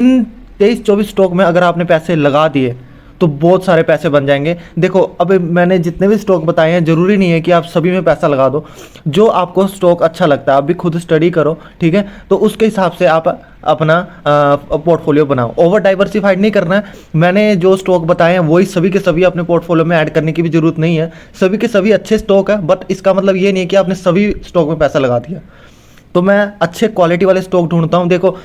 इन 23-24 stock में अगर आपने पैसे लगा दिए तो बहुत सारे पैसे बन जाएंगे। देखो अब मैंने जितने भी स्टॉक बताए हैं, ज़रूरी नहीं है कि आप सभी में पैसा लगा दो। जो आपको स्टॉक अच्छा लगता है, आप भी खुद स्टडी करो, ठीक है, तो उसके हिसाब से आप अपना पोर्टफोलियो बनाओ। ओवर डाइवर्सिफाइड नहीं करना है। मैंने जो स्टॉक बताए हैं वही सभी के सभी अपने पोर्टफोलियो में ऐड करने की भी ज़रूरत नहीं है। सभी के सभी अच्छे स्टॉक है, बट इसका मतलब ये नहीं है कि आपने सभी स्टॉक में पैसा लगा दिया। तो मैं अच्छे क्वालिटी वाले स्टॉक ढूंढता हूँ। देखो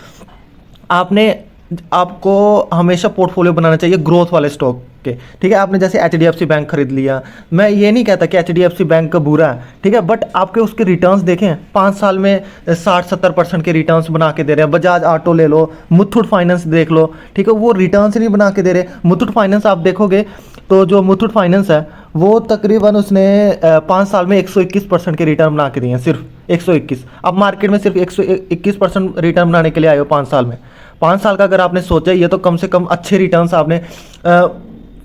आपको हमेशा पोर्टफोलियो बनाना चाहिए ग्रोथ वाले स्टॉक के, ठीक है। आपने जैसे HDFC बैंक खरीद लिया, मैं ये नहीं कहता कि HDFC बैंक का बुरा है, ठीक है, बट आपके उसके रिटर्न्स देखें, 5 साल में 60-70% के रिटर्न्स बना के दे रहे हैं। बजाज ऑटो ले लो, मुथूट फाइनेंस देख लो, ठीक है, वो रिटर्न्स नहीं बना के दे रहे। मुथूट फाइनेंस आप देखोगे तो जो मुथूट फाइनेंस है वो तकरीबन उसने 5 साल में 121% के रिटर्न बना के दिए हैं, सिर्फ 121। अब मार्केट में सिर्फ 121% रिटर्न बनाने के लिए आए हो 5 साल में। 5 साल का अगर आपने सोचा ये, तो कम से कम अच्छे रिटर्न्स आपने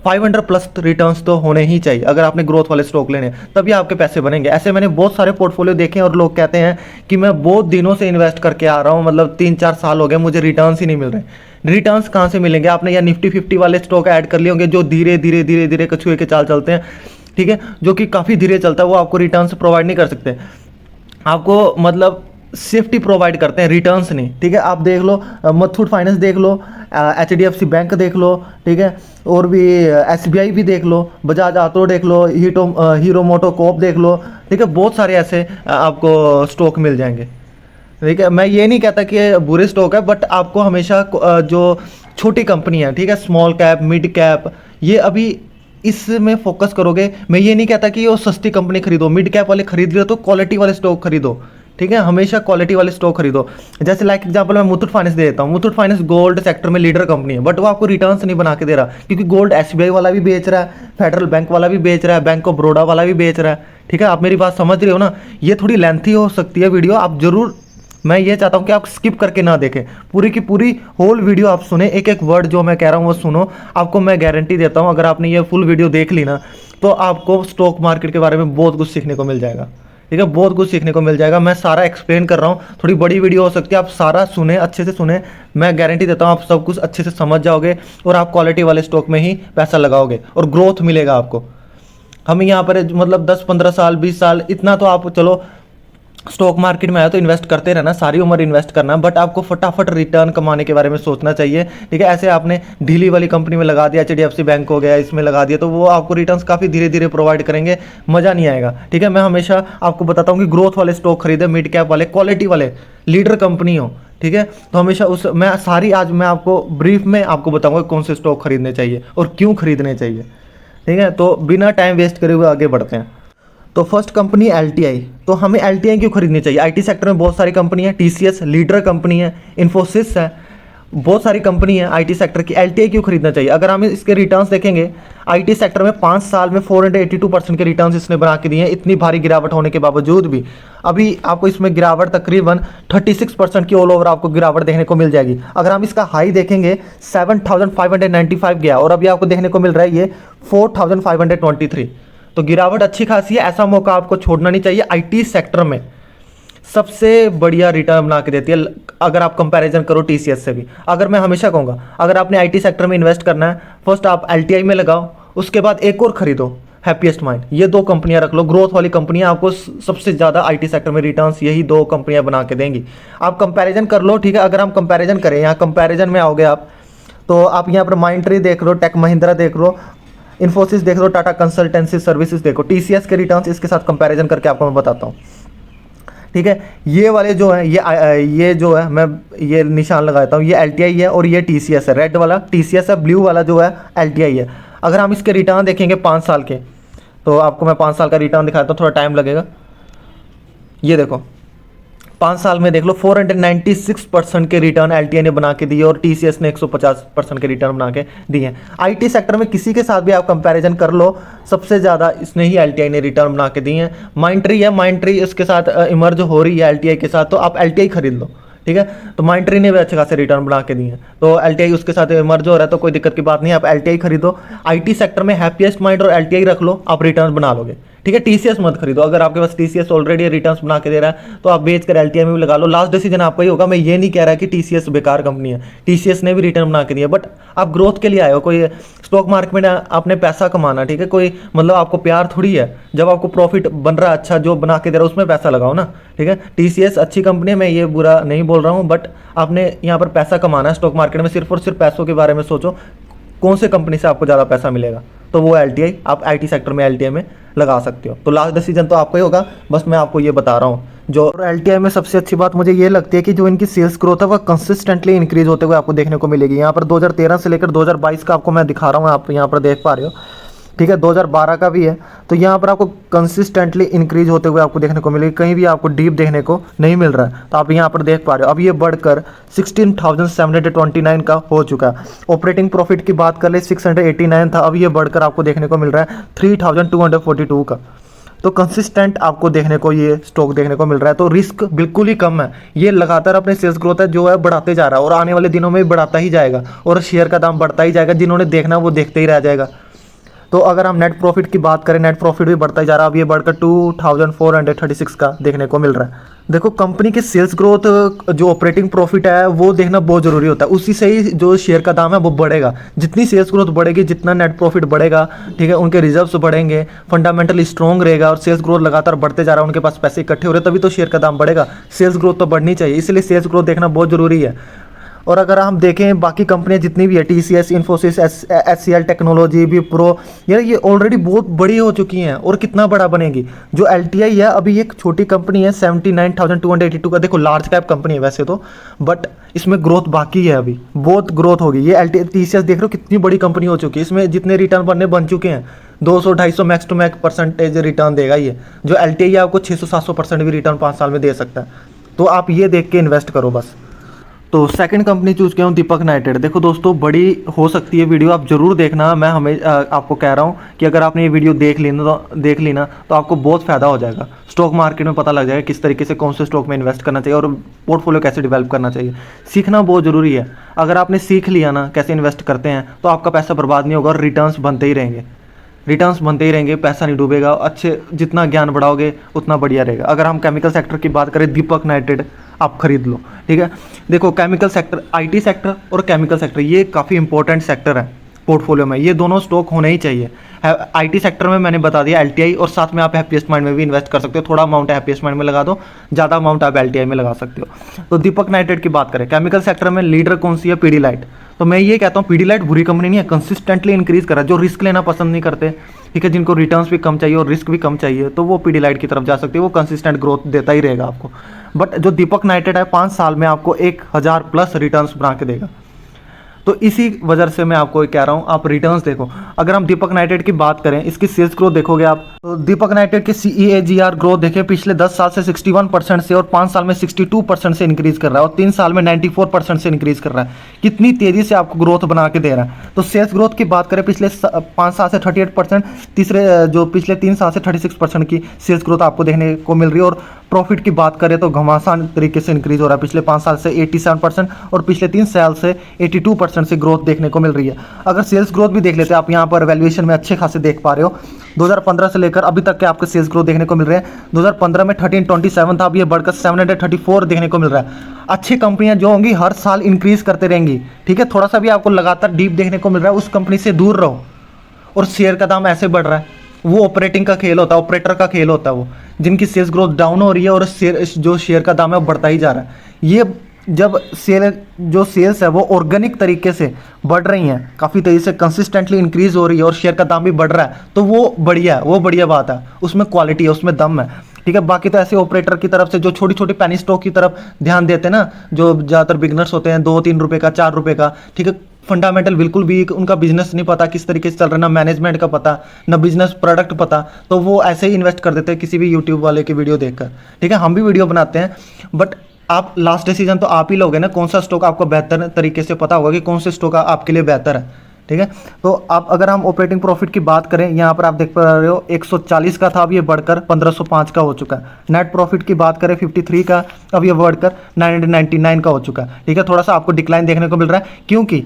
500+ रिटर्न्स तो होने ही चाहिए अगर आपने ग्रोथ वाले स्टॉक लेने हैं, तभी आपके पैसे बनेंगे। ऐसे मैंने बहुत सारे पोर्टफोलियो देखे हैं और लोग कहते हैं कि मैं बहुत दिनों से इन्वेस्ट करके आ रहा हूँ, मतलब 3-4 साल हो गए, मुझे रिटर्न्स ही नहीं मिल रहे। रिटर्न्स कहाँ से मिलेंगे? आपने या निफ्टी 50 वाले स्टॉक ऐड कर लिए होंगे जो धीरे धीरे धीरे धीरे कछुए के चाल चलते हैं, ठीक है, जो कि काफ़ी धीरे चलता है, वो आपको रिटर्न्स प्रोवाइड नहीं कर सकते। आपको मतलब सेफ्टी प्रोवाइड करते हैं, रिटर्न्स नहीं, ठीक है। आप देख लो, मुथूट फाइनेंस देख लो, HDFC बैंक देख लो, ठीक है, और भी SBI भी देख लो, बजाज ऑटो देख लो, हीरो मोटो कॉप देख लो, ठीक है, बहुत सारे ऐसे आपको स्टॉक मिल जाएंगे, ठीक है। मैं ये नहीं कहता कि बुरे स्टॉक है, बट आपको हमेशा जो छोटी कंपनी है, ठीक है, स्मॉल कैप, मिड कैप, ये अभी इसमें फोकस करोगे। मैं ये नहीं कहता कि वो सस्ती कंपनी खरीदो, मिड कैप वाले खरीद रहे हो तो क्वालिटी वाले स्टॉक खरीदो, ठीक है, हमेशा क्वालिटी वाले स्टॉक खरीदो। जैसे लाइक एग्जांपल मैं मुथूट फाइनेंस दे देता हूँ। मुथूट फाइनेंस गोल्ड सेक्टर में लीडर कंपनी है, बट वो आपको रिटर्न्स नहीं बना के दे रहा, क्योंकि गोल्ड SBI वाला भी बेच रहा है, फेडरल बैंक वाला भी बेच रहा है, बैंक ऑफ बड़ौदा वाला भी बेच रहा है, ठीक है। आप मेरी बात समझ रहे हो ना? ये थोड़ी लेंथी हो सकती है वीडियो, आप जरूर, मैं ये चाहता हूँ कि आप स्किप करके ना देखें, पूरी की पूरी होल वीडियो आप सुने, एक एक वर्ड जो मैं कह रहा हूँ वो सुनो। आपको मैं गारंटी देता हूँ, अगर आपने ये फुल वीडियो देख ली ना, तो आपको स्टॉक मार्केट के बारे में बहुत कुछ सीखने को मिल जाएगा, ठीक है, बहुत कुछ सीखने को मिल जाएगा। मैं सारा एक्सप्लेन कर रहा हूँ, थोड़ी बड़ी वीडियो हो सकती है, आप सारा सुने, अच्छे से सुने, मैं गारंटी देता हूँ आप सब कुछ अच्छे से समझ जाओगे और आप क्वालिटी वाले स्टॉक में ही पैसा लगाओगे और ग्रोथ मिलेगा आपको। हम यहाँ पर मतलब 10-15 साल 20 साल इतना तो आप चलो स्टॉक मार्केट में आया तो इन्वेस्ट करते रहना, सारी उम्र इन्वेस्ट करना, बट आपको फटाफट रिटर्न कमाने के बारे में सोचना चाहिए, ठीक है। ऐसे आपने ढीली वाली कंपनी में लगा दिया, HDFC बैंक हो गया, इसमें लगा दिया, तो वो आपको रिटर्न्स काफ़ी धीरे धीरे प्रोवाइड करेंगे, मज़ा नहीं आएगा, ठीक है। मैं हमेशा आपको बताता हूँ कि ग्रोथ वाले स्टॉक खरीदे, मिड कैप वाले, क्वालिटी वाले, लीडर कंपनी हो, ठीक है। तो हमेशा उस मैं सारी आज मैं आपको ब्रीफ में आपको बताऊँगा कौन से स्टॉक खरीदने चाहिए और क्यों खरीदने चाहिए, ठीक है। तो बिना टाइम वेस्ट करे हुए आगे बढ़ते हैं। तो फर्स्ट कंपनी LTI। तो हमें LTI क्यों खरीदनी चाहिए? IT सेक्टर में बहुत सारी कंपनी है, TCS लीडर कंपनी है, इन्फोसिस है, बहुत सारी कंपनी है IT सेक्टर की। LTI क्यों खरीदना चाहिए? अगर हम इसके रिटर्न्स देखेंगे, IT सेक्टर में 5 साल में 482% के रिटर्न्स इसने बना के दिए हैं, इतनी भारी गिरावट होने के बावजूद भी। अभी आपको इसमें गिरावट तकरीबन 36% की ऑल ओवर आपको गिरावट देखने को मिल जाएगी। अगर हम इसका हाई देखेंगे 7595 गया और अभी आपको देखने को मिल रहा है ये 4523। तो गिरावट अच्छी खासी है, ऐसा मौका आपको छोड़ना नहीं चाहिए। IT सेक्टर में सबसे बढ़िया रिटर्न बना के देती है अगर आप कंपैरिजन करो TCS से भी। अगर मैं हमेशा कहूँगा, अगर आपने IT सेक्टर में इन्वेस्ट करना है, फर्स्ट आप LTI में लगाओ, उसके बाद एक और खरीदो, हैप्पीएस्ट माइंड। ये 2 कंपनियां रख लो, ग्रोथ वाली कंपनियां, आपको सबसे ज़्यादा IT सेक्टर में रिटर्न्स यही 2 कंपनियां बना के देंगी। आप कंपैरिजन कर लो, ठीक है। अगर हम कंपैरिजन करें, यहाँ कंपैरिजन में आओगे आप, तो आप यहाँ पर माइंडट्री देख लो, टेक महिंद्रा देख लो, इन्फोसिस देख लो, टाटा कंसल्टेंसी सर्विसेज देखो, TCS के रिटर्न्स इसके साथ कंपैरिजन करके आपको मैं बताता हूँ, ठीक है। ये वाले जो है, ये जो है, मैं ये निशान लगाता हूँ, ये LTI है और ये TCS है। रेड वाला TCS है, ब्लू वाला जो है LTI है। अगर हम इसके रिटर्न देखेंगे 5 साल के, तो आपको मैं 5 साल का रिटर्न दिखाता हूँ, थोड़ा टाइम लगेगा। ये देखो 5 साल में देख लो 496% के रिटर्न LTI ने बना के दिए और TCS ने 150% के रिटर्न बना के दिए हैं। IT सेक्टर में किसी के साथ भी आप कंपैरिजन कर लो, सबसे ज़्यादा इसने ही LTI ने रिटर्न बना के दिए हैं। माइंडट्री है, माइंडट्री इसके साथ इमर्ज हो रही है LTI के साथ, तो आप LTI खरीद लो, ठीक है। तो माइंट्री ने भी अच्छे खासे रिटर्न बना के दिए हैं, तो एलटीआई उसके साथ मर्ज हो रहा है तो कोई दिक्कत की बात नहीं है, आप एलटीआई खरीदो। आईटी सेक्टर में हैप्पीएस्ट माइंड और एलटीआई रख लो, आप रिटर्न बना लोगे, ठीक है। टीसीएस मत खरीदो, अगर आपके पास टीसीएस ऑलरेडी रिटर्न्स बना के दे रहा है तो आप बेच कर एलटीआई में भी लगा लो। लास्ट डिसीजन आपका ही होगा। मैं ये नहीं कह रहा कि टीसीएस बेकार कंपनी है, टीसीएस ने भी रिटर्न बना के दिया, बट आप ग्रोथ के लिए आए हो। कोई स्टॉक मार्केट में आपने पैसा कमाना, ठीक है, कोई मतलब आपको प्यार थोड़ी है। जब आपको प्रॉफिट बन रहा है अच्छा, जो बना के दे रहा है उसमें पैसा लगाओ ना, ठीक है। टीसीएस अच्छी कंपनी है, मैं ये बुरा नहीं बोल रहा हूँ, बट आपने यहाँ पर पैसा कमाना है स्टॉक मार्केट में, सिर्फ और सिर्फ पैसों के बारे में सोचो, कौन से कंपनी से आपको ज़्यादा पैसा मिलेगा, तो वो एलटीआई, आप आईटी सेक्टर में एलटीआई में लगा सकते हो। तो लास्ट डिसीजन तो आपका ही होगा, बस मैं आपको ये बता रहा हूँ। जो एलटीआई में सबसे अच्छी बात मुझे ये लगती है कि जो इनकी सेल्स ग्रोथ है वो कंसिस्टेंटली इंक्रीज होते हुए आपको देखने को मिलेगी। यहाँ पर 2013 से लेकर 2022 का आपको मैं दिखा रहा हूँ, आप यहाँ पर देख पा रहे हो, ठीक है। 2012 का भी है, तो यहाँ पर आपको कंसिस्टेंटली इंक्रीज होते हुए आपको देखने को मिलेगी, कहीं भी आपको डीप देखने को नहीं मिल रहा है। तो आप यहाँ पर देख पा रहे हो, अब ये बढ़कर 16,729 का हो चुका है। ऑपरेटिंग प्रॉफिट की बात कर ले 689 था, अब ये बढ़कर आपको देखने को मिल रहा है 3,242 का। तो कंसिस्टेंट आपको देखने को ये स्टॉक देखने को मिल रहा है, तो रिस्क बिल्कुल ही कम है। ये लगातार अपने सेल्स ग्रोथ है जो है बढ़ाते जा रहा है और आने वाले दिनों में भी बढ़ाता ही जाएगा और शेयर का दाम बढ़ता ही जाएगा। जिन्होंने देखना वो देखते ही रह जाएगा। तो अगर हम नेट प्रॉफिट की बात करें, नेट प्रॉफिट भी बढ़ता ही जा रहा है, अब ये बढ़कर 2,436 का देखने को मिल रहा है। देखो कंपनी के सेल्स ग्रोथ, जो ऑपरेटिंग प्रॉफिट है वो देखना बहुत ज़रूरी होता है, उसी से ही जो शेयर का दाम है वो बढ़ेगा। जितनी सेल्स ग्रोथ बढ़ेगी, जितना नेट प्रॉफिट बढ़ेगा, ठीक है, उनके रिजर्व्स बढ़ेंगे, फंडामेंटली स्ट्रॉन्ग रहेगा और सेल्स ग्रोथ लगातार बढ़ते जा रहा है, उनके पास पैसे इकट्ठे हो रहे हैं, तभी तो शेयर का दाम बढ़ेगा। सेल्स ग्रोथ तो बढ़नी चाहिए, इसलिए सेल्स ग्रोथ देखना बहुत ज़रूरी है। और अगर हम देखें बाकी कंपनियां जितनी भी है, TCS, Infosys, HCL technology, Wipro, यार ये ऑलरेडी बहुत बड़ी हो चुकी हैं और कितना बड़ा बनेगी। जो एलटीआई है अभी एक छोटी कंपनी है, 79,282 का, देखो लार्ज कैप कंपनी है वैसे तो, बट इसमें ग्रोथ बाकी है, अभी बहुत ग्रोथ होगी। ये टीसीएस देख रहे हो कितनी बड़ी कंपनी हो चुकी है, इसमें जितने रिटर्न बन चुके हैं 200-250 max to max percentage return देगा ये। जो एलटीआई है आपको 600-700% भी रिटर्न 5 साल में दे सकता है। तो आप ये देख के इन्वेस्ट करो बस। तो सेकंड कंपनी चूज़ किया हूँ दीपक नाइट्रेट। देखो दोस्तों, बड़ी हो सकती है वीडियो, आप ज़रूर देखना। मैं आपको कह रहा हूँ कि अगर आपने ये वीडियो देख ली ना तो आपको बहुत फ़ायदा हो जाएगा। स्टॉक मार्केट में पता लग जाएगा किस तरीके से कौन से स्टॉक में इन्वेस्ट करना चाहिए और पोर्टफोलियो कैसे डेवलप करना चाहिए। सीखना बहुत ज़रूरी है। अगर आपने सीख लिया ना कैसे इन्वेस्ट करते हैं तो आपका पैसा बर्बाद नहीं होगा और रिटर्न्स बनते ही रहेंगे, पैसा नहीं डूबेगा। अच्छे जितना ज्ञान बढ़ाओगे उतना बढ़िया रहेगा। अगर हम केमिकल सेक्टर की बात करें, दीपक नाइट्रेट आप खरीद लो, ठीक है। देखो केमिकल सेक्टर, आईटी सेक्टर और केमिकल सेक्टर ये काफ़ी इंपॉर्टेंट सेक्टर है पोर्टफोलियो में, ये दोनों स्टॉक होने ही चाहिए। आईटी सेक्टर में मैंने बता दिया एलटीआई, और साथ में आप हैप्पीएस्ट माइंड में भी इन्वेस्ट कर सकते हो। थोड़ा अमाउंट हैप्पीएस्ट माइंड में लगा दो, ज़्यादा अमाउंट आप एलटीआई में लगा सकते हो। तो दीपक नाइट्रेट की बात करें, केमिकल सेक्टर में लीडर कौन सी है? पीडीलाइट। तो मैं ये कहता हूँ पीडीलाइट बुरी कंपनी नहीं है, कंसिस्टेंटली इंक्रीज कर रहा है। जो रिस्क लेना पसंद नहीं करते, ठीक है, जिनको रिटर्न्स भी कम चाहिए और रिस्क भी कम चाहिए, तो वो पीडीलाइट की तरफ जा सकते हैं। वो कंसिस्टेंट ग्रोथ देता ही रहेगा आपको। बट जो दीपक नाइट्रेट है 5 साल में आपको 1000+ रिटर्न्स बना के देगा। तो इसी वजह से मैं आपको कह रहा हूँ आप रिटर्न्स देखो। अगर हम दीपक नाइट्रेट की बात करें, इसकी सेल्स ग्रोथ देखोगे आप, तो दीपक नाइट्रेट की CAGR ग्रोथ देखें पिछले 10 साल से 61% से और 5 साल में 62% से इंक्रीज कर रहा है और 3 साल में 94% से इंक्रीज कर रहा है। कितनी तेजी से आपको ग्रोथ बना के दे रहा है। तो सेल्स ग्रोथ की बात करें पिछले 5 साल से 38%, पिछले 3 साल से 36% की सेल्स ग्रोथ आपको देखने को मिल रही है। और प्रॉफिट की बात करें तो घमासान तरीके से इंक्रीज हो रहा है। पिछले 5 साल से 87% और पिछले 3 साल से 82% से ग्रोथ देखने को मिल रही है। अगर सेल्स ग्रोथ भी देख लेते हैं आप, यहाँ पर वैल्यूएशन में अच्छे खासे देख पा रहे हो, 2015 से लेकर अभी तक के आपके सेल्स ग्रोथ देखने को मिल रहे हैं। 2015 में 1327 था, अब ये बढ़कर 734 देखने को मिल रहा है। अच्छी कंपनियां जो होंगी हर साल इंक्रीज करते रहेंगी, ठीक है। थोड़ा सा भी आपको लगातार डीप देखने को मिल रहा है, उस कंपनी से दूर रहो। और शेयर का दाम ऐसे बढ़ रहा है, वो ऑपरेटिंग का खेल होता है, ऑपरेटर का खेल होता है वो, जिनकी सेल्स ग्रोथ डाउन हो रही है और जो शेयर का दाम है वो बढ़ता ही जा रहा है। ये जब सेल्स है वो ऑर्गेनिक तरीके से बढ़ रही हैं, काफ़ी तेज़ी से कंसिस्टेंटली इंक्रीज हो रही है और शेयर का दाम भी बढ़ रहा है, तो वो बढ़िया बात है। उसमें क्वालिटी है, उसमें दम है, ठीक है। बाकी तो ऐसे ऑपरेटर की तरफ से जो छोटी छोटी पेनी स्टॉक की तरफ ध्यान देते हैं ना, जो ज़्यादातर बिगनर्स होते हैं, 2-3 रुपये का, 4 रुपये का, ठीक है, फंडामेंटल बिल्कुल भी उनका बिजनेस नहीं पता किस तरीके से चल रहा है, ना मैनेजमेंट का पता, ना बिजनेस प्रोडक्ट पता, तो वो ऐसे ही इन्वेस्ट कर देते हैं किसी भी यूट्यूब वाले की वीडियो देखकर, ठीक है। हम भी वीडियो बनाते हैं, बट आप लास्ट डिसीजन तो आप ही लोगे ना, कौन सा स्टॉक आपको बेहतर तरीके से पता होगा कि कौन से स्टॉक आपके लिए बेहतर है, ठीक है। तो अब अगर हम ऑपरेटिंग प्रॉफिट की बात करें, यहाँ पर आप देख पा रहे हो 140 का था, अब ये बढ़कर 1505 का हो चुका है। नेट प्रॉफिट की बात करें 53 का, अब ये बढ़कर 999 का हो चुका है, ठीक है। थोड़ा सा आपको डिक्लाइन देखने को मिल रहा है क्योंकि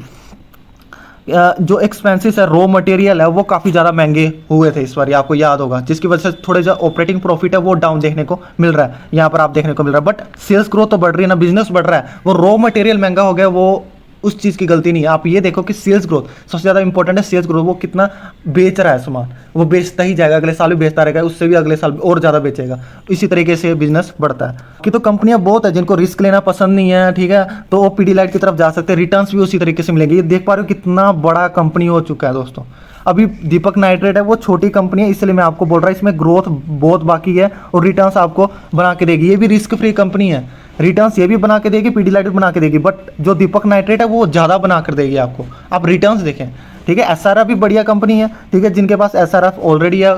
जो एक्सपेंसेस है, रॉ मटेरियल है, वो काफ़ी ज़्यादा महंगे हुए थे इस बार, आपको याद होगा, जिसकी वजह से थोड़े जो ऑपरेटिंग प्रॉफिट है वो डाउन देखने को मिल रहा है, यहाँ पर आप देखने को मिल रहा है। बट सेल्स ग्रोथ तो बढ़ रही है ना, बिजनेस बढ़ रहा है, वो रॉ मटेरियल महंगा हो गया, वो उस चीज़ की गलती नहीं है। आप ये देखो कि सेल्स ग्रोथ सबसे ज़्यादा इंपॉर्टेंट है, सेल्स ग्रोथ, वो कितना बेच रहा है सामान, वो बेचता ही जाएगा, अगले साल भी बेचता रहेगा, उससे भी अगले साल और ज़्यादा बेचेगा, इसी तरीके से बिजनेस बढ़ता है। कि तो कंपनियां बहुत है जिनको रिस्क लेना पसंद नहीं है, ठीक है, तो वो पीडीलाइट की तरफ जा सकते हैं, रिटर्न्स भी उसी तरीके से मिलेंगे। ये देख पा रहे हो कितना बड़ा कंपनी हो चुका है दोस्तों। अभी दीपक नाइट्रेट है वो छोटी कंपनी है, इसलिए मैं आपको बोल रहा हूँ इसमें ग्रोथ बहुत बाकी है और रिटर्न्स आपको बना के देगी। ये भी रिस्क फ्री कंपनी है, रिटर्न्स ये भी बना के देगी, पीडीलाइट भी बना के देगी, बट जो दीपक नाइट्रेट है वो ज़्यादा बना कर देगी आपको। आप रिटर्न्स देखें, ठीक है। एसआरएफ भी बढ़िया कंपनी है, ठीक है, जिनके पास एसआरएफ ऑलरेडी है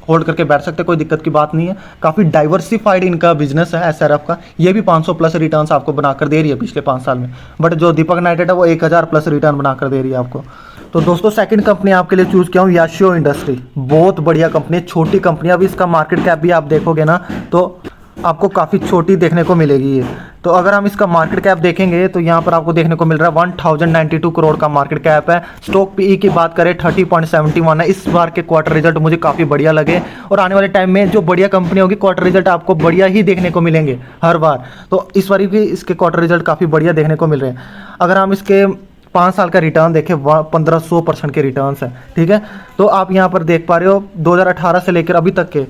होल्ड करके बैठ सकते, कोई दिक्कत की बात नहीं है। काफ़ी डाइवर्सिफाइड इनका बिजनेस है एसआरएफ का, ये भी 500 प्लस रिटर्न्स आपको बनाकर दे रही है पिछले 5 साल में। बट जो दीपक नाइट्रेट है वो 1000 प्लस रिटर्न बनाकर दे रही है आपको। तो दोस्तों सेकंड कंपनी आपके लिए चूज़ किया हूँ याशियो इंडस्ट्री, बहुत बढ़िया कंपनी है, छोटी कंपनी है। अभी इसका मार्केट कैप भी आप देखोगे ना तो आपको काफ़ी छोटी देखने को मिलेगी ये। तो अगर हम इसका मार्केट कैप देखेंगे तो यहाँ पर आपको देखने को मिल रहा है 1092 करोड़ का मार्केट कैप है। स्टॉक पीई की बात करें 30.71 है। इस बार के क्वार्टर रिजल्ट मुझे काफ़ी बढ़िया लगे और आने वाले टाइम में जो बढ़िया कंपनी होगी क्वार्टर रिजल्ट आपको बढ़िया ही देखने को मिलेंगे हर बार। तो इस बार भी इसके क्वार्टर रिजल्ट काफ़ी बढ़िया देखने को मिल रहे हैं। अगर हम इसके 5 साल का रिटर्न देखें 1500% के रिटर्न्स है, ठीक है। तो आप यहाँ पर देख पा रहे हो 2018 से लेकर अभी तक के,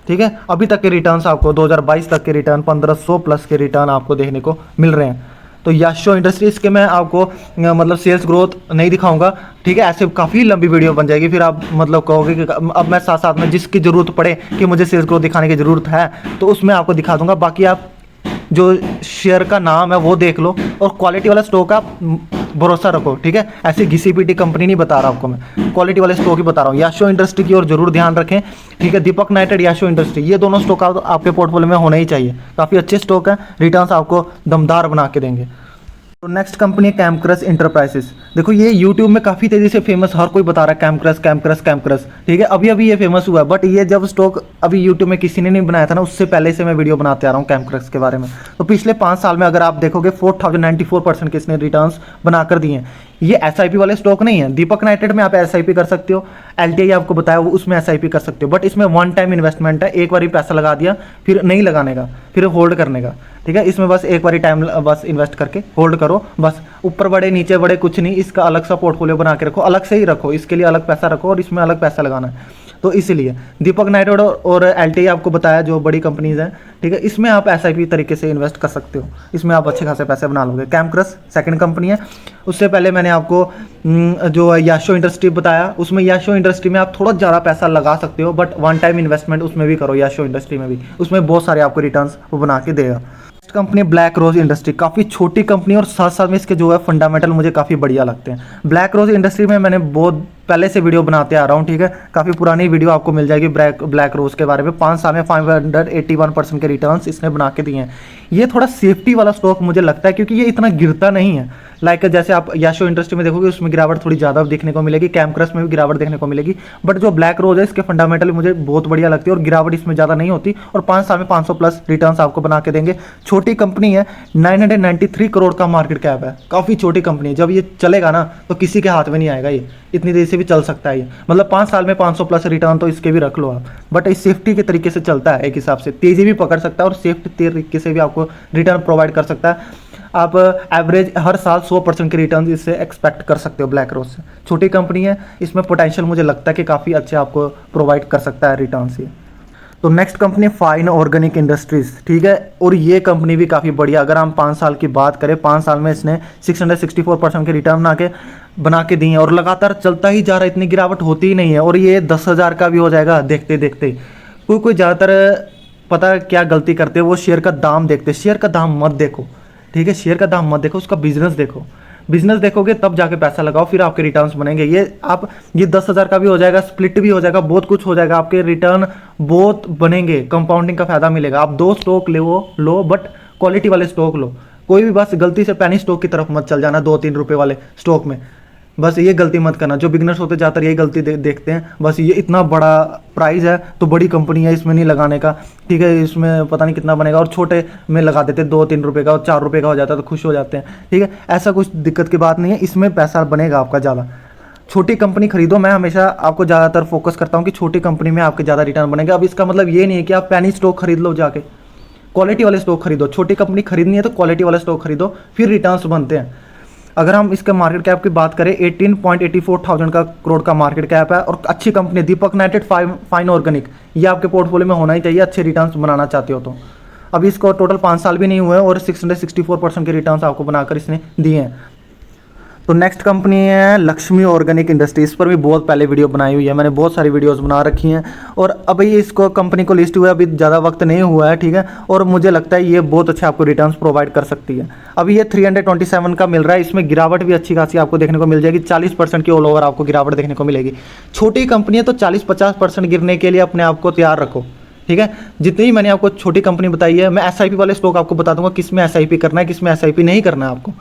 ठीक है, अभी तक के रिटर्न्स आपको 2022 तक के रिटर्न 1500 प्लस के रिटर्न आपको देखने को मिल रहे हैं। तो याशियो इंडस्ट्रीज के मैं आपको मतलब सेल्स ग्रोथ नहीं दिखाऊंगा, ठीक है, ऐसे काफ़ी लंबी वीडियो बन जाएगी, फिर आप मतलब कहोगे कि अब मैं साथ साथ में जिसकी ज़रूरत पड़े कि मुझे सेल्स ग्रोथ दिखाने की ज़रूरत है तो उसमें आपको दिखा दूंगा। बाकी आप जो शेयर का नाम है वो देख लो और क्वालिटी वाला स्टॉक आप भरोसा रखो, ठीक है। ऐसी घिसी पीटी कंपनी नहीं बता रहा आपको मैं, क्वालिटी वाले स्टॉक ही बता रहा हूँ। याशियो इंडस्ट्री की ओर जरूर ध्यान रखें, ठीक है। दीपक नाइट्रेट, याशियो इंडस्ट्री, ये दोनों स्टॉक आपके पोर्टफोलियो में होने ही चाहिए। काफ़ी अच्छे स्टॉक हैं, रिटर्न्स आपको दमदार बना के देंगे। तो नेक्स्ट कंपनी है कैमक्रस इंटरप्राइजेस। देखो ये यूट्यूब में काफ़ी तेज़ी से फेमस, हर कोई बता रहा है कैमक्रस कैमक्रस कैमक्रस, ठीक है। अभी अभी ये फेमस हुआ है, बट ये जब स्टॉक अभी यूट्यूब में किसी ने नहीं बनाया था ना, उससे पहले से मैं वीडियो बनाते आ रहा हूँ कैमक्रस के बारे में। तो पिछले 5 साल में अगर आप देखोगे 4094% के इसने रिटर्न्स बनाकर दिए हैं। ये एसआईपी वाले स्टॉक नहीं है। दीपक नाइट्रेट में आप एसआईपी कर सकते हो, एलटीआई आपको बताया वो उसमें एसआईपी कर सकते हो, बट इसमें वन टाइम इन्वेस्टमेंट है, एक बार ही पैसा लगा दिया फिर नहीं लगाने का, फिर होल्ड करने का, ठीक है। इसमें बस एक बार ही टाइम बस इन्वेस्ट करके होल्ड करो, बस ऊपर बड़े नीचे बड़े कुछ नहीं। इसका अलग सा पोर्टफोलियो बना के रखो, अलग से ही रखो, इसके लिए अलग पैसा रखो और इसमें अलग पैसा लगाना है। तो इसीलिए दीपक नाइट्रेट और एलटीआई आपको बताया जो बड़ी कंपनीज हैं, ठीक है, इसमें आप एसआईपी तरीके से इन्वेस्ट कर सकते हो, इसमें आप अच्छे खासे पैसे बना लोगे। कैमक्रस सेकंड कंपनी है। उससे पहले मैंने आपको जो याशियो इंडस्ट्री बताया, उसमें याशियो इंडस्ट्री में आप थोड़ा ज़्यादा पैसा लगा सकते हो, बट वन टाइम इन्वेस्टमेंट उसमें भी करो, याशियो इंडस्ट्री में भी, उसमें बहुत सारे आपको रिटर्न्स वो बना के देगा। कंपनी ब्लैक रोज इंडस्ट्री, काफ़ी छोटी कंपनी और साथ साथ में इसके जो है फंडामेंटल मुझे काफ़ी बढ़िया लगते हैं। ब्लैक रोज इंडस्ट्री में मैंने बहुत पहले से वीडियो बनाते आ रहा हूँ, ठीक है, काफ़ी पुरानी वीडियो आपको मिल जाएगी ब्लैक रोज के बारे में। 5 साल में 581% के रिटर्न्स इसने बना के दिए हैं। ये थोड़ा सेफ्टी वाला स्टॉक मुझे लगता है क्योंकि ये इतना गिरता नहीं है। लाइक जैसे आप याशियो इंडस्ट्री में देखोगे उसमें गिरावट थोड़ी ज़्यादा देखने को मिलेगी, कैमक्रस में भी गिरावट देखने को मिलेगी, बट जो ब्लैक रोज है इसके फंडामेंटल मुझे बहुत बढ़िया लगती है और गिरावट इसमें ज़्यादा नहीं होती और 5 साल में 500 प्लस रिटर्न्स आपको बना के देंगे। छोटी कंपनी है, 993 करोड़ का मार्केट कैप है, काफ़ी छोटी कंपनी है। जब ये चलेगा ना तो किसी के हाथ में नहीं आएगा, ये इतनी देर से भी चल सकता है ये, मतलब 5 साल में 500 प्लस रिटर्न तो इसके भी रख लो आप। बट इस सेफ्टी के तरीके से चलता है, एक हिसाब से तेज़ी भी पकड़ सकता है और सेफ्टी तरीके से भी आपको रिटर्न प्रोवाइड कर सकता है। आप एवरेज हर साल 100% के रिटर्न इससे एक्सपेक्ट कर सकते हो ब्लैक रोज से। छोटी कंपनी है, इसमें पोटेंशियल मुझे लगता है कि काफ़ी अच्छे आपको प्रोवाइड कर सकता है रिटर्न्स ये। तो next company fine organic industries, ठीक है, और ये कंपनी भी काफ़ी बढ़िया। अगर हम 5 साल की बात करें, 5 साल में इसने 664% के रिटर्न बना के दिए हैं और लगातार चलता ही जा रहा है, इतनी गिरावट होती ही नहीं है। और ये 10,000 का भी हो जाएगा देखते देखते। कोई ज़्यादातर पता क्या गलती करते हैं, वो शेयर का दाम देखते, शेयर का दाम मत देखो, ठीक है, शेयर का दाम मत देखो, उसका बिजनेस देखो। बिजनेस देखोगे तब जाके पैसा लगाओ, फिर आपके रिटर्न्स बनेंगे। ये 10,000 का भी हो जाएगा, स्प्लिट भी हो जाएगा, बहुत कुछ हो जाएगा, आपके रिटर्न बहुत बनेंगे, कंपाउंडिंग का फायदा मिलेगा। आप 2 स्टॉक लो बट क्वालिटी वाले स्टॉक लो। कोई भी बस गलती से पैनी स्टॉक की तरफ मत चल जाना, 2-3 रुपए वाले स्टॉक में। बस ये गलती मत करना, जो बिगनर्स होते ज़्यादातर यही गलती देखते हैं, बस ये इतना बड़ा प्राइस है तो बड़ी कंपनी है, इसमें नहीं लगाने का, ठीक है, इसमें पता नहीं कितना बनेगा, और छोटे में लगा देते 2-3 रुपये का और 4 रुपये का हो जाता है तो खुश हो जाते हैं, ठीक है। ऐसा कुछ दिक्कत की बात नहीं है, इसमें पैसा बनेगा आपका ज़्यादा। छोटी कंपनी खरीदो, मैं हमेशा आपको ज़्यादातर फोकस करता हूँ कि छोटी कंपनी में आपके ज़्यादा रिटर्न बनेगा। अब इसका मतलब ये नहीं है कि आप पेनी स्टॉक खरीद लो जाके, क्वालिटी वाले स्टॉक खरीदो। छोटी कंपनी खरीदनी है तो क्वालिटी वाला स्टॉक खरीदो, फिर रिटर्न्स बनते हैं। अगर हम इसके मार्केट कैप की बात करें, 18.84 का करोड़ का मार्केट कैप है, और अच्छी कंपनी दीपक नाइट्रेट फाइन ऑर्गेनिक, ये आपके पोर्टफोलियो में होना ही चाहिए, अच्छे रिटर्न्स बनाना चाहते हो तो। अभी इसको टोटल 5 साल भी नहीं हुए और 664% के रिटर्न्स आपको बनाकर इसने दिए हैं। तो नेक्स्ट कंपनी है लक्ष्मी ऑर्गेनिक इंडस्ट्री। इस पर भी बहुत पहले वीडियो बनाई हुई है, मैंने बहुत सारी वीडियोस बना रखी हैं, और अभी इसको कंपनी को लिस्ट हुआ अभी ज़्यादा वक्त नहीं हुआ है, ठीक है, और मुझे लगता है ये बहुत अच्छे आपको रिटर्न्स प्रोवाइड कर सकती है। अभी ये 327 का मिल रहा है, इसमें गिरावट भी अच्छी खासी आपको देखने को मिल जाएगी, 40% की ऑल ओवर आपको गिरावट देखने को मिलेगी। छोटी कंपनी है तो 40-50% गिरने के लिए अपने आप को तैयार रखो, ठीक है। जितनी ही मैंने आपको छोटी कंपनी बताई है, मैं एसआईपी वाले स्टॉक आपको बता दूंगा किस में एसआईपी करना है, किस में एसआईपी नहीं करना है आपको।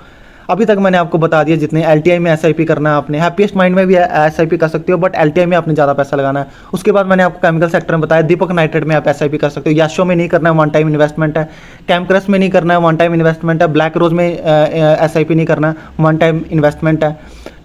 अभी तक मैंने आपको बता दिया, जितने एलटीआई में एसआईपी करना है आपने, हैप्पीएस्ट माइंड में भी एसआईपी कर सकते हो, बट एलटीआई में आपने ज़्यादा पैसा लगाना है। उसके बाद मैंने आपको केमिकल सेक्टर में बताया, दीपक नाइट्रेट में आप एसआईपी कर सकते हो, याशो में नहीं करना है, वन टाइम इन्वेस्टमेंट है, कैमक्रस में नहीं करना है, वन टाइम इन्वेस्टमेंट है, ब्लैक रोज में एसआईपी नहीं करना है, वन टाइम इन्वेस्टमेंट है,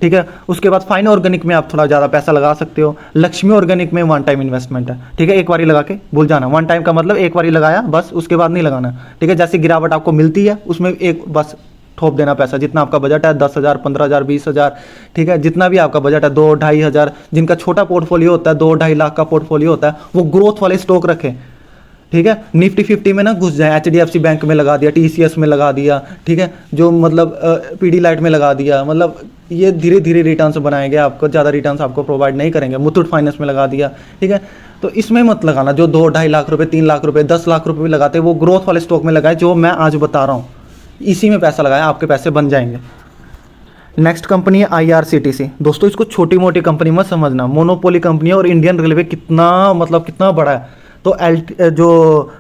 ठीक है। उसके बाद फाइन ऑर्गेनिक में आप थोड़ा ज़्यादा पैसा लगा सकते हो, लक्ष्मी ऑर्गेनिक में वन टाइम इन्वेस्टमेंट है, ठीक है। एक बारी लगा के भूल जाना, वन टाइम का मतलब एक बारी लगाया बस, उसके बाद नहीं लगाना, ठीक है। जैसे गिरावट आपको मिलती है उसमें एक बस ठोप देना पैसा, जितना आपका बजट है, 10,000, 15,000, 20,000, ठीक है, जितना भी आपका बजट है, 2-2.5 हज़ार, जिनका छोटा पोर्टफोलियो होता है, 2-2.5 लाख का पोर्टफोलियो होता है, वो ग्रोथ वाले स्टॉक रखें, ठीक है। निफ्टी 50 में ना घुस जाए, एचडीएफसी बैंक में लगा दिया, टीसीएस में लगा दिया, ठीक है, जो मतलब पीडी लाइट में लगा दिया, मतलब ये धीरे धीरे रिटर्न्स बनाएंगे आपको, ज़्यादा रिटर्न्स आपको प्रोवाइड नहीं करेंगे। मुथूट फाइनेंस में लगा दिया, ठीक है, तो इसमें मत लगाना। जो 2-2.5 लाख रुपए, 3 लाख रुपए, 10 लाख रुपए भी लगाते हैं, वो ग्रोथ वाले स्टॉक में लगाए, जो मैं आज बता रहा हूँ, इसी में पैसा लगाया, आपके पैसे बन जाएंगे। नेक्स्ट कंपनी है आईआरसीटीसी। दोस्तों इसको छोटी मोटी कंपनी मत समझना, मोनोपोली कंपनी है, और इंडियन रेलवे कितना बड़ा है। तो जो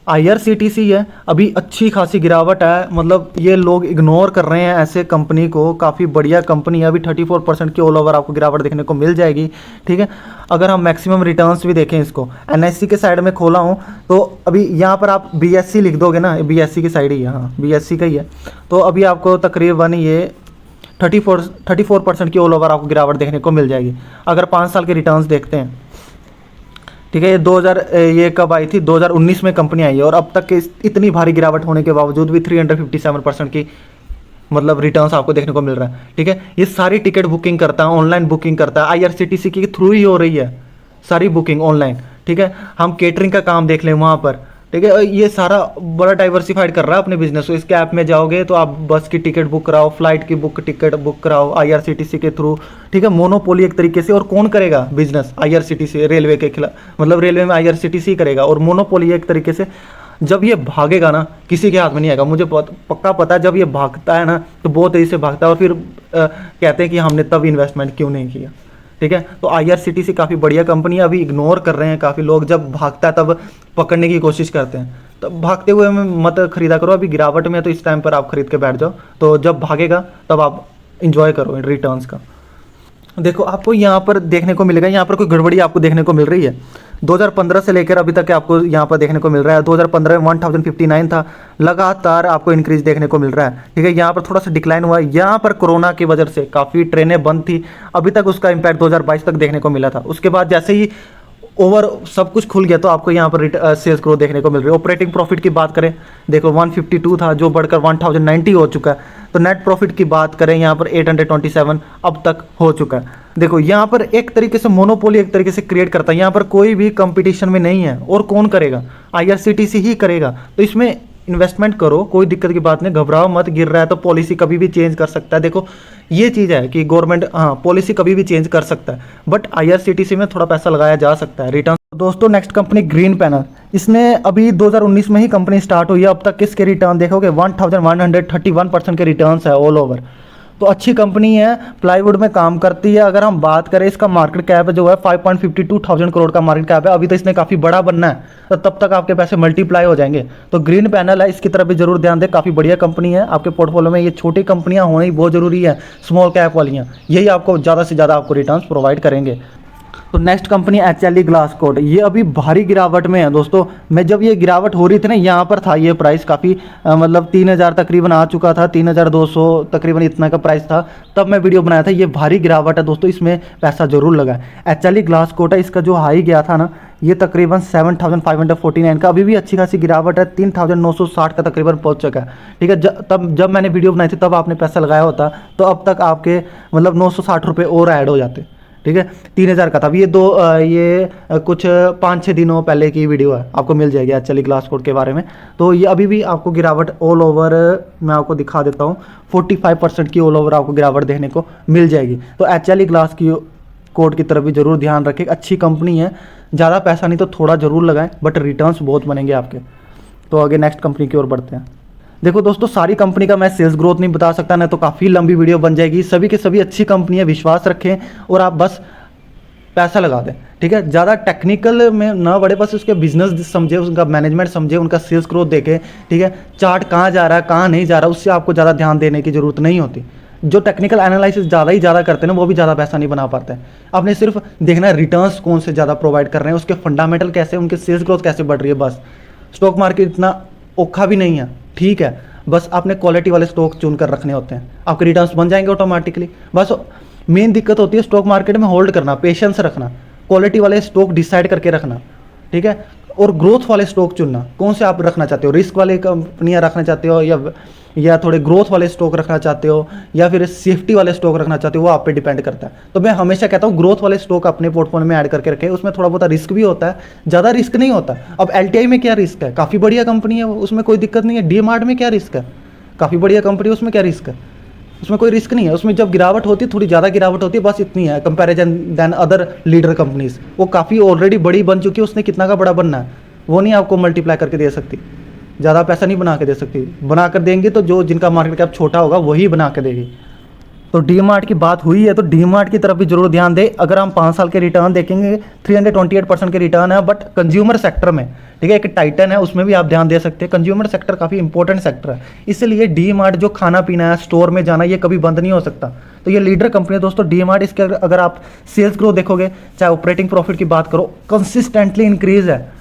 आईआरसीटीसी है, अभी अच्छी खासी गिरावट है, मतलब ये लोग इग्नोर कर रहे हैं ऐसे कंपनी को। काफ़ी बढ़िया कंपनी है, अभी 34% की ऑल ओवर आपको गिरावट देखने को मिल जाएगी, ठीक है। अगर हम मैक्सिमम रिटर्न्स भी देखें, इसको एनएससी के साइड में खोला हूँ, तो अभी यहाँ पर आप बीएससी लिख दोगे ना, बीएससी की साइड ही है, हाँ बीएससी का ही है, तो अभी आपको तकरीबन ये 34% की ऑल ओवर आपको गिरावट देखने को मिल जाएगी। अगर 5 साल के रिटर्न्स देखते हैं, ठीक है, ये कब आई थी, 2019 में कंपनी आई है, और अब तक के इतनी भारी गिरावट होने के बावजूद भी 357% की मतलब रिटर्न्स आपको देखने को मिल रहा है, ठीक है। ये सारी टिकट बुकिंग करता है, ऑनलाइन बुकिंग करता है, आईआरसीटीसी के थ्रू ही हो रही है सारी बुकिंग ऑनलाइन, ठीक है। हम केटरिंग का काम देख लें वहाँ पर, ठीक है, ये सारा बड़ा डाइवर्सिफाइड कर रहा है अपने बिजनेस को। इसके ऐप में जाओगे तो आप बस की टिकट बुक कराओ, फ्लाइट की टिकट बुक कराओ आईआरसीटीसी के थ्रू, ठीक है। मोनोपोली एक तरीके से, और कौन करेगा बिजनेस? आईआरसीटीसी, रेलवे के खिलाफ, मतलब रेलवे में आईआरसीटीसी करेगा, और मोनोपोली एक तरीके से जब ये भागेगा ना, किसी के हाथ में नहीं आएगा। मुझे पक्का पता है, जब ये भागता है ना तो बहुत तेज़ी से भागता है, और फिर कहते हैं कि हमने तब इन्वेस्टमेंट क्यों नहीं किया, ठीक है। तो आईआरसीटीसी काफ़ी बढ़िया कंपनी है, अभी इग्नोर कर रहे हैं काफ़ी लोग, जब भागता है तब पकड़ने की कोशिश करते हैं, तब भागते हुए में मत खरीदा करो। अभी गिरावट में है तो इस टाइम पर आप खरीद के बैठ जाओ, तो जब भागेगा तब आप इंजॉय करो रिटर्न्स का। देखो आपको यहाँ पर देखने को मिलेगा, यहाँ पर कोई गड़बड़ी आपको देखने को मिल रही है। 2015 से लेकर अभी तक आपको यहाँ पर देखने को मिल रहा है। 2015 में 1059 था, लगातार आपको इंक्रीज देखने को मिल रहा है, ठीक है। यहाँ पर थोड़ा सा डिक्लाइन हुआ है, यहाँ पर कोरोना की वजह से काफ़ी ट्रेनें बंद थी, अभी तक उसका इम्पैक्ट 2022 तक देखने को मिला था। उसके बाद जैसे ही ओवर सब कुछ खुल गया तो आपको यहाँ पर सेल्स ग्रोथ देखने को मिल रही है। ऑपरेटिंग प्रॉफिट की बात करें, देखो 152 था जो बढ़कर 1090 हो चुका है। तो नेट प्रॉफिट की बात करें यहाँ पर 827 अब तक हो चुका है। देखो यहाँ पर एक तरीके से मोनोपोली एक तरीके से क्रिएट करता है, यहाँ पर कोई भी कंपटीशन में नहीं है, और कौन करेगा? आईआरसीटीसी ही करेगा। तो इसमें इन्वेस्टमेंट करो, कोई दिक्कत की बात नहीं, घबराओ मत। गिर रहा है तो पॉलिसी कभी भी चेंज कर सकता है। देखो ये चीज़ है कि गवर्नमेंट पॉलिसी कभी भी चेंज कर सकता है, बट आईआरसीटीसी में थोड़ा पैसा लगाया जा सकता है रिटर्न। दोस्तों नेक्स्ट कंपनी ग्रीन पैनल, इसने अभी 2019 में ही कंपनी स्टार्ट हुई है, अब तक किसके रिटर्न देखोगे 1131% के रिटर्न्स है ऑल ओवर। तो अच्छी कंपनी है, प्लाईवुड में काम करती है। अगर हम बात करें इसका मार्केट कैप जो है 5.52 करोड़ का मार्केट कैप है। अभी तो इसने काफ़ी बड़ा बनना है, तो तब तक आपके पैसे मल्टीप्लाई हो जाएंगे। तो ग्रीन पैनल है, इसकी तरफ भी जरूर ध्यान दें, काफ़ी बढ़िया कंपनी है। आपके पोर्टफोलियो में ये छोटी कंपनियां होना ही बहुत ज़रूरी है, स्मॉल कैप वालियाँ, यही आपको ज़्यादा से ज़्यादा आपको रिटर्न्स प्रोवाइड करेंगे। तो next company HLE glass code, ये अभी भारी गिरावट में है दोस्तों। मैं जब ये गिरावट हो रही थी ना, यहाँ पर था ये प्राइस काफ़ी मतलब 3000 तकरीबन आ चुका था, 3200 तकरीबन इतना का प्राइस था, तब मैं वीडियो बनाया था। ये भारी गिरावट है दोस्तों, इसमें पैसा जरूर लगा है। HLE ग्लास कोड है, इसका जो हाई गया था ना ये तकरीबन 7549 का, अभी भी अच्छी खासी गिरावट है, 3960 का तकरीबन पहुंच चुका है। ठीक है, तब जब मैंने वीडियो बनाई थी तब आपने पैसा लगाया होता तो अब तक आपके मतलब 960 रुपये और ऐड हो जाते। ठीक है, 3000 का था। अभी ये कुछ 5-6 दिनों पहले की वीडियो है, आपको मिल जाएगी HLE ग्लास कोड के बारे में। तो ये अभी भी आपको गिरावट ऑल ओवर, मैं आपको दिखा देता हूँ, 45% की ऑल ओवर आपको गिरावट देखने को मिल जाएगी। तो HLE ग्लास की कोड की तरफ भी जरूर ध्यान रखें, अच्छी कंपनी है, ज़्यादा पैसा नहीं तो थोड़ा ज़रूर लगाएं, बट रिटर्न्स बहुत बनेंगे आपके। तो आगे नेक्स्ट कंपनी की ओर बढ़ते हैं। देखो दोस्तों, सारी कंपनी का मैं सेल्स ग्रोथ नहीं बता सकता, ना तो काफ़ी लंबी वीडियो बन जाएगी। सभी के सभी अच्छी कंपनी है, विश्वास रखें और आप बस पैसा लगा दें। ठीक है, ज़्यादा टेक्निकल में ना बढ़े, बस उसके बिजनेस समझे, उनका मैनेजमेंट समझे, उनका सेल्स ग्रोथ देखें। ठीक है, चार्ट कहाँ जा रहा है कहाँ नहीं जा रहा, उससे आपको ज़्यादा ध्यान देने की ज़रूरत नहीं होती। जो टेक्निकल एनालिसिस ज़्यादा करते हैं ना, वो भी ज़्यादा पैसा नहीं बना पाते हैं। आपने सिर्फ देखना है रिटर्न्स कौन से ज़्यादा प्रोवाइड कर रहे हैं, उसके फंडामेंटल कैसे, उनके सेल्स ग्रोथ कैसे बढ़ रही है। बस स्टॉक मार्केट इतना औखा भी नहीं है, ठीक है, बस आपने क्वालिटी वाले स्टॉक चुन कर रखने होते हैं, आपके रिटर्न्स बन जाएंगे ऑटोमेटिकली। बस मेन दिक्कत होती है स्टॉक मार्केट में होल्ड करना, पेशेंस रखना, क्वालिटी वाले स्टॉक डिसाइड करके रखना। ठीक है, और ग्रोथ वाले स्टॉक चुनना, कौन से आप रखना चाहते हो, रिस्क वाले कंपनियां रखना चाहते हो या थोड़े ग्रोथ वाले स्टॉक रखना चाहते हो, या फिर सेफ्टी वाले स्टॉक रखना चाहते हो, वो आप पे डिपेंड करता है। तो मैं हमेशा कहता हूँ ग्रोथ वाले स्टॉक अपने पोर्टफोलियो में ऐड करके रखें, उसमें थोड़ा बहुत रिस्क भी होता है, ज़्यादा रिस्क नहीं होता। अब LTI में क्या रिस्क है, काफ़ी बढ़िया कंपनी है, उसमें कोई दिक्कत नहीं है। DMart में क्या रिस्क है, काफ़ी बढ़िया कंपनी है, उसमें क्या रिस्क है, उसमें कोई रिस्क नहीं है। उसमें जब गिरावट होती है, थोड़ी ज़्यादा गिरावट होती है, बस इतनी है comparison than other leader companies. वो काफ़ी ऑलरेडी बड़ी बन चुकी है, उसने कितना का बड़ा बनना है, वो नहीं आपको मल्टीप्लाई करके दे सकती, ज़्यादा पैसा नहीं बना के दे सकती। बना कर देंगे तो जो जिनका मार्केट कैप छोटा होगा वही बना के देगी। तो DMart की बात हुई है, तो DMart की तरफ भी जरूर ध्यान दें। अगर हम 5 साल के रिटर्न देखेंगे, 328% के रिटर्न है, बट कंज्यूमर सेक्टर में, ठीक है, एक टाइटन है, उसमें भी आप ध्यान दे सकते हैं। कंज्यूमर सेक्टर काफ़ी इंपॉर्टेंट सेक्टर है, इसलिए DMart जो खाना पीना है, स्टोर में जाना, ये कभी बंद नहीं हो सकता। तो ये लीडर कंपनी है दोस्तों DMart। इसके अगर आप सेल्स ग्रोथ देखोगे, चाहे ऑपरेटिंग प्रॉफिट की बात करो, कंसिस्टेंटली इंक्रीज है,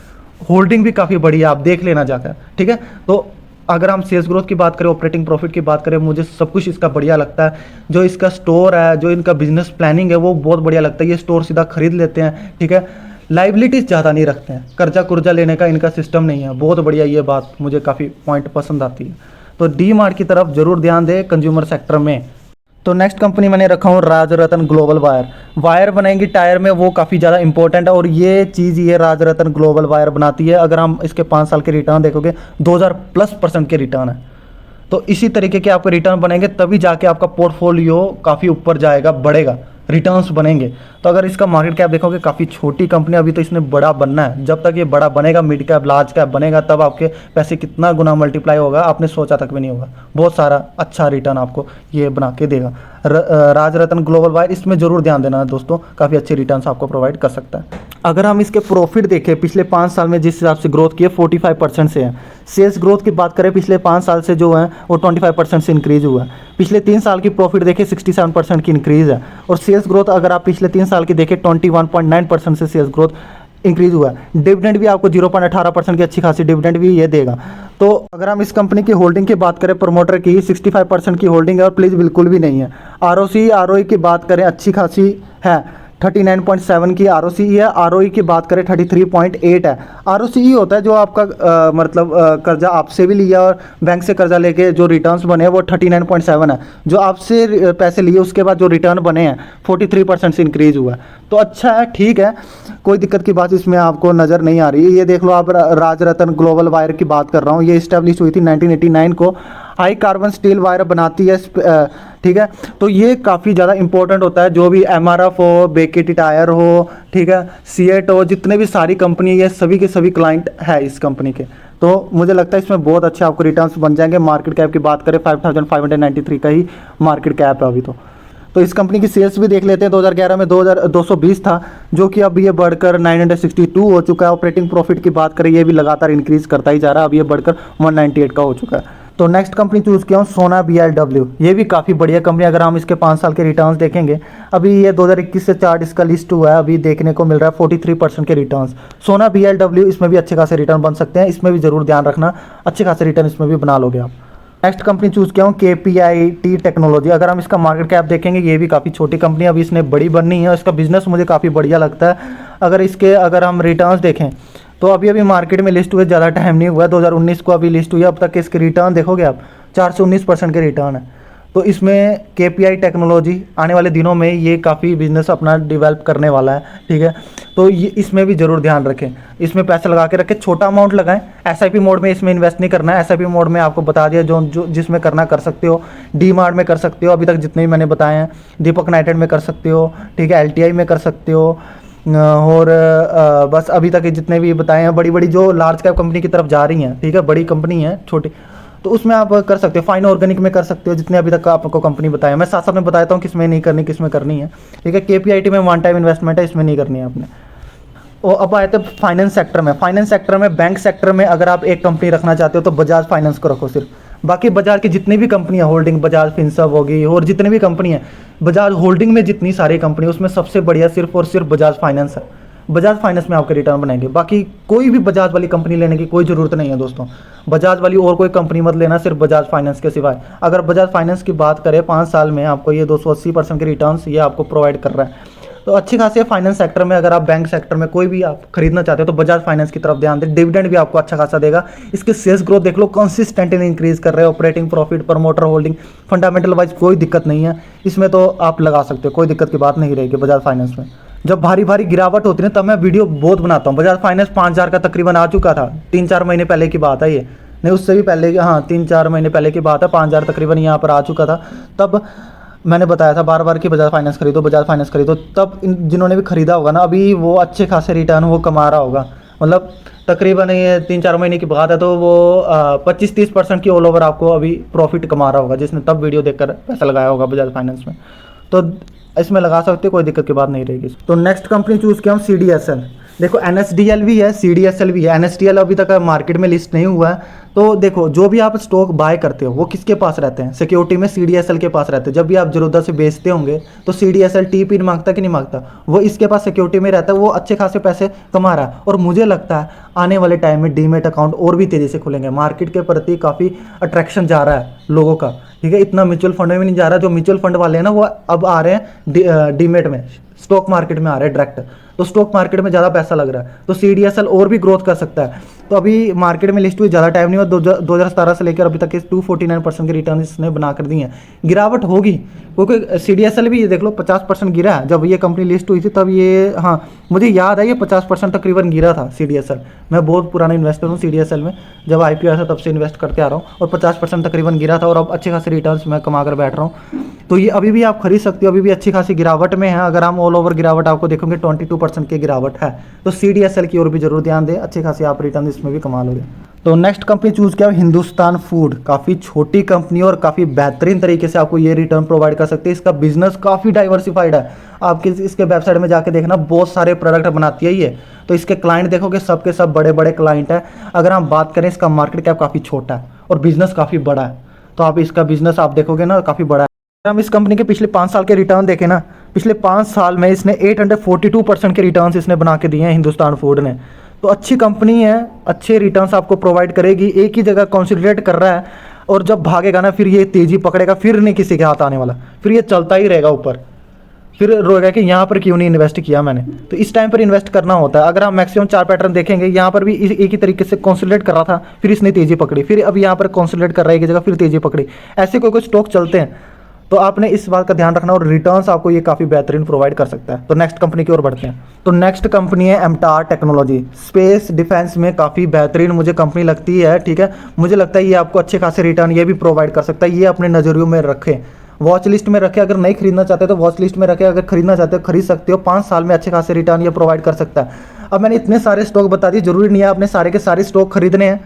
होल्डिंग भी काफ़ी बड़ी है, आप देख लेना जाकर। ठीक है, तो अगर हम सेल्स ग्रोथ की बात करें, ऑपरेटिंग प्रॉफिट की बात करें, मुझे सब कुछ इसका बढ़िया लगता है। जो इसका स्टोर है, जो इनका बिजनेस प्लानिंग है, वो बहुत बढ़िया लगता है। ये स्टोर सीधा खरीद लेते हैं, ठीक है, लाइबिलिटीज़ ज़्यादा नहीं रखते हैं, कर्जा कुर्जा लेने का इनका सिस्टम नहीं है, बहुत बढ़िया। ये बात मुझे काफ़ी पॉइंट पसंद आती है। तो DMart की तरफ जरूर ध्यान दें कंज्यूमर सेक्टर में। तो नेक्स्ट कंपनी मैंने रखा हूँ राजरत्न ग्लोबल वायर। वायर बनाएंगी टायर में, वो काफ़ी ज़्यादा इंपॉर्टेंट है, और ये चीज़ ये राजरत्न ग्लोबल वायर बनाती है। अगर हम इसके 5 साल के रिटर्न देखोगे, 2000+ % के रिटर्न है। तो इसी तरीके के आपके रिटर्न बनेंगे, तभी जाके आपका पोर्टफोलियो काफ़ी ऊपर जाएगा, बढ़ेगा, रिटर्न्स बनेंगे। तो अगर इसका मार्केट कैप देखोगे, काफ़ी छोटी कंपनी, अभी तो इसने बड़ा बनना है। जब तक ये बड़ा बनेगा, मिड कैप लार्ज कैप बनेगा, तब आपके पैसे कितना गुना मल्टीप्लाई होगा, आपने सोचा तक भी नहीं होगा। बहुत सारा अच्छा रिटर्न आपको ये बना के देगा। राजरत्न ग्लोबल वायर, इसमें जरूर ध्यान देना दोस्तों, काफ़ी अच्छे रिटर्न्स आपको प्रोवाइड कर सकता है। अगर हम इसके प्रॉफिट देखें, पिछले 5 साल में जिस हिसाब से ग्रोथ की है, 45% से है। सेल्स ग्रोथ की बात करें, पिछले 5 साल से जो है वो 25% से इंक्रीज हुआ है। पिछले 3 साल की प्रॉफिट देखें, 67% की इंक्रीज है। और सेल्स ग्रोथ अगर आप पिछले 3 साल की देखें, 21.9% से सेल्स ग्रोथ इंक्रीज हुआ है। डिविडेंड भी आपको 0.18% की अच्छी खासी डिविडेंड भी ये देगा। तो अगर हम इस कंपनी की होल्डिंग की बात करें, प्रमोटर की 65% की होल्डिंग है, और प्लीज़ बिल्कुल भी नहीं है। ROE की बात करें, अच्छी खासी है, 39.7 की ROCE है। ROE की बात करें 33.8 है। ROCE होता है जो आपका कर्जा आपसे भी लिया और बैंक से कर्जा लेके जो रिटर्न्स बने हैं, वो 39.7 है। जो आपसे पैसे लिए उसके बाद जो रिटर्न बने हैं, 43% से इंक्रीज हुआ है। तो अच्छा है, ठीक है, कोई दिक्कत की बात इसमें आपको नज़र नहीं आ रही है। ये देख लो आप, राजरत्न ग्लोबल वायर की बात कर रहा हूँ, ये इस्टेब्लिश हुई थी 1989 को। हाई कार्बन स्टील वायर बनाती है, ठीक है। तो ये काफ़ी ज़्यादा इंपॉर्टेंट होता है, जो भी एमआरएफ हो, बेकेटी टायर हो, ठीक है, सीएट हो, जितने भी सारी कंपनी, ये सभी के सभी क्लाइंट है इस कंपनी के। तो मुझे लगता है इसमें बहुत अच्छे आपको रिटर्न्स बन जाएंगे। मार्केट कैप की बात करें 5593 का ही मार्केट कैप है अभी तो इस कंपनी की सेल्स भी देख लेते हैं। 2011 में 2220 था, जो कि अब ये बढ़कर 962 हो चुका है। ऑपरेटिंग प्रॉफिट की बात करें, ये भी लगातार इंक्रीज करता ही जा रहा है, अब ये बढ़कर 198 का हो चुका है। तो नेक्स्ट कंपनी चूज़ किया हूँ सोना BLW। ये भी काफ़ी बढ़िया कंपनी, अगर हम इसके 5 साल के रिटर्न्स देखेंगे, अभी ये 2021 से चार्ट इसका लिस्ट हुआ है, अभी देखने को मिल रहा है 43% के रिटर्न्स। सोना BLW, इसमें भी अच्छे खासे रिटर्न बन सकते हैं, इसमें भी ज़रूर ध्यान रखना, अच्छे खासे रिटर्न इसमें भी बना लोगे आप। नेक्स्ट कंपनी चूज़ किया हूँ KPIT टेक्नोलॉजी। अगर हम इसका मार्केट कैप देखेंगे, ये भी काफ़ी छोटी कंपनी है, अभी इसने बड़ी बननी है, इसका बिजनेस मुझे काफ़ी बढ़िया लगता है। अगर हम रिटर्न्स देखें तो अभी मार्केट में लिस्ट हुए ज़्यादा टाइम नहीं हुआ है, 2019 को अभी लिस्ट हुई है, अब तक इसके रिटर्न देखोगे आप 419% के रिटर्न है। तो इसमें KPI टेक्नोलॉजी आने वाले दिनों में ये काफ़ी बिजनेस अपना डेवलप करने वाला है, ठीक है। तो ये इसमें भी ज़रूर ध्यान रखें, इसमें पैसे लगा के रखें, छोटा अमाउंट लगाएं। SIP मोड में इसमें इन्वेस्ट नहीं करना है। SIP मोड में आपको बता दिया, जो जिसमें करना कर सकते हो। DMart में कर सकते हो, अभी तक जितने भी मैंने बताए हैं। दीपक नाइटेड में कर सकते हो, ठीक है, LTI में कर सकते हो, और बस अभी तक जितने भी बताए हैं, बड़ी बड़ी जो लार्ज कैप कंपनी की तरफ जा रही हैं, ठीक है, बड़ी कंपनी है, छोटी, तो उसमें आप कर सकते हो। फाइन ऑर्गेनिक में कर सकते हो, जितने अभी तक आपको कंपनी बताया। मैं साथ साथ में बताता हूँ किसमें नहीं करनी, किसमें करनी है, ठीक है। KPIT में वन टाइम इन्वेस्टमेंट है, इसमें नहीं करनी है आपने। और अब आए थे फाइनेंस सेक्टर में। फाइनेंस सेक्टर में, बैंक सेक्टर में अगर आप एक कंपनी रखना चाहते हो तो बजाज फाइनेंस को रखो सिर्फ। बाकी बजाज की जितनी भी कंपनियां होल्डिंग, बजाज फिनसर्व होगी और जितनी भी कंपनी है बजाज होल्डिंग में, जितनी सारी कंपनी, उसमें सबसे बढ़िया सिर्फ और सिर्फ बजाज फाइनेंस है। बजाज फाइनेंस में आपके रिटर्न बनाएंगे। बाकी कोई भी बजाज वाली कंपनी लेने की कोई ज़रूरत नहीं है दोस्तों। बजाज वाली और कोई कंपनी मत लेना, सिर्फ बजाज फाइनेंस के सिवाय। अगर बजाज फाइनेंस की बात करें, 5 साल में आपको ये 280% के रिटर्न्स ये आपको प्रोवाइड कर रहा है। तो अच्छी खासी है फाइनेंस सेक्टर में। अगर आप बैंक सेक्टर में कोई भी आप खरीदना चाहते हो तो बजाज फाइनेंस की तरफ ध्यान दें। डिविडेंड भी आपको अच्छा खासा देगा। इसके सेल्स ग्रोथ देख लो, कंसिस्टेंटली इंक्रीज कर रहे हैं। Operating profit, promoter holding, fundamental wise कोई दिक्कत नहीं है इसमें, तो आप लगा सकते हो, कोई दिक्कत की बात नहीं रहेगी बजाज फाइनेंस में। जब भारी भारी गिरावट होती है तब मैं वीडियो बहुत बनाता हूँ। बजाज फाइनेंस 5000 का तकरीबन आ चुका था, 3-4 महीने पहले की बात है ये, नहीं उससे भी पहले, हाँ 3-4 महीने पहले की बात है। 5000 तकरीबन यहाँ पर आ चुका था। तब मैंने बताया था बार बार कि बजाज फाइनेंस खरीदो, बजाज फाइनेंस खरीदो। तब जिन्होंने भी खरीदा होगा ना, अभी वो अच्छे खासे रिटर्न वो कमा रहा होगा। मतलब तकरीबन ये 3-4 महीने की बात है, तो वो 25-30% की ऑल ओवर आपको अभी प्रॉफिट कमा रहा होगा, जिसने तब वीडियो देखकर पैसा लगाया होगा बजाज फाइनेंस में। तो इसमें लगा सकते हो, कोई दिक्कत की बात नहीं रहेगी। तो नेक्स्ट कंपनी चूज़ किया हम CDSL। देखो NSDL भी है, CDSL भी है। NSDL अभी तक मार्केट में लिस्ट नहीं हुआ है। तो देखो, जो भी आप स्टॉक बाय करते हो वो किसके पास रहते हैं? सिक्योरिटी में CDSL के पास रहते हैं। जब भी आप जरूरत से बेचते होंगे तो CDSL टी-पिन मांगता कि नहीं मांगता? वो इसके पास सिक्योरिटी में रहता है, वो अच्छे खासे पैसे कमा रहा है। और मुझे लगता है आने वाले टाइम में डीमेट अकाउंट और भी तेज़ी से खुलेंगे। मार्केट के प्रति काफ़ी अट्रैक्शन जा रहा है लोगों का, ठीक है। इतना म्यूचुअल फंड में नहीं जा रहा। जो म्यूचुअल फंड वाले हैं ना, वो अब आ रहे हैं डीमेट में, स्टॉक मार्केट में आ रहे हैं डायरेक्ट। तो स्टॉक मार्केट में ज़्यादा पैसा लग रहा है, तो CDSL और भी ग्रोथ कर सकता है। तो अभी मार्केट में लिस्ट हुई ज़्यादा टाइम नहीं हुआ, 2017 से लेकर अभी तक इस 249% के रिटर्न इसने बना कर दिए हैं। गिरावट होगी क्योंकि CDSL भी ये देख लो 50% गिरा है। जब ये कंपनी लिस्ट हुई थी तब ये, हाँ मुझे याद है, ये 50% तकरीबन गिरा था CDSL। मैं बहुत पुराना इन्वेस्टर हूँ CDSL में, जब IPO आया था तब से इन्वेस्ट करते आ रहा हूँ, और 50% तकरीबन गिरा था, और अब अच्छे खासे रिटर्न्स मैं कमा कर बैठ रहा हूँ। तो ये अभी भी आप खरीद सकते हो, अभी भी अच्छी खासी गिरावट में है। अगर हम ऑल ओवर गिरावट आपको देखोगे 22% की गिरावट है। तो CDSL की ओर भी जरूर ध्यान दें, अच्छे खासी आप रिटर्न इसमें भी कमा लोगे। तो नेक्स्ट कंपनी चूज़ किया हिंदुस्तान फूड। काफ़ी छोटी कंपनी और काफ़ी बेहतरीन तरीके से आपको ये रिटर्न प्रोवाइड कर सकती है। इसका बिजनेस काफ़ी डाइवर्सिफाइड है। आप इसके वेबसाइट में जाके देखना, बहुत सारे प्रोडक्ट बनाती है ये। तो इसके क्लाइंट देखोगे, सब के सब बड़े बड़े क्लाइंट है। अगर हम बात करें, इसका मार्केट कैप काफ़ी छोटा है और बिजनेस काफ़ी बड़ा है। तो आप इसका बिजनेस आप देखोगे ना, काफ़ी बड़ा है। अगर हम इस कंपनी के पिछले 5 साल के रिटर्न देखें ना, पिछले 5 साल में इसने 842% के रिटर्न्स इसने बना के दिए हैं हिंदुस्तान फूड ने। तो अच्छी कंपनी है, अच्छे रिटर्न्स आपको प्रोवाइड करेगी। एक ही जगह कॉन्सोलिडेट कर रहा है, और जब भागेगा ना फिर ये तेज़ी पकड़ेगा, फिर नहीं किसी के हाथ आने वाला, फिर ये चलता ही रहेगा ऊपर। फिर रोएगा कि यहाँ पर क्यों नहीं इन्वेस्ट किया मैंने। तो इस टाइम पर इन्वेस्ट करना होता है। अगर हम मैक्सिमम 4 पैटर्न देखेंगे, यहाँ पर भी एक ही तरीके से कॉन्सोलिडेट कर रहा था, फिर इसने तेज़ी पकड़ी, फिर अब यहाँ पर कॉन्सोलिडेट कर रहा है एक जगह, फिर तेज़ी पकड़ी। ऐसे कोई स्टॉक चलते हैं। तो आपने इस बात का ध्यान रखना, और रिटर्न्स आपको ये काफ़ी बेहतरीन प्रोवाइड कर सकता है। तो नेक्स्ट कंपनी की ओर बढ़ते हैं। तो नेक्स्ट कंपनी है एमटार टेक्नोलॉजी। स्पेस डिफेंस में काफ़ी बेहतरीन मुझे कंपनी लगती है, ठीक है। मुझे लगता है ये आपको अच्छे खासे रिटर्न ये भी प्रोवाइड कर सकता है। ये अपने नज़रियों में रखें। वॉच लिस्ट में रखे, अगर नहीं खरीदना चाहते तो वॉच लिस्ट में रखे, अगर खरीदना चाहते हो खरीद सकते हो। 5 साल में अच्छे खासे रिटर्न ये प्रोवाइड कर सकता है। अब मैंने इतने सारे स्टॉक बता दिए, जरूरी नहीं है आपने सारे के सारे स्टॉक खरीदने हैं,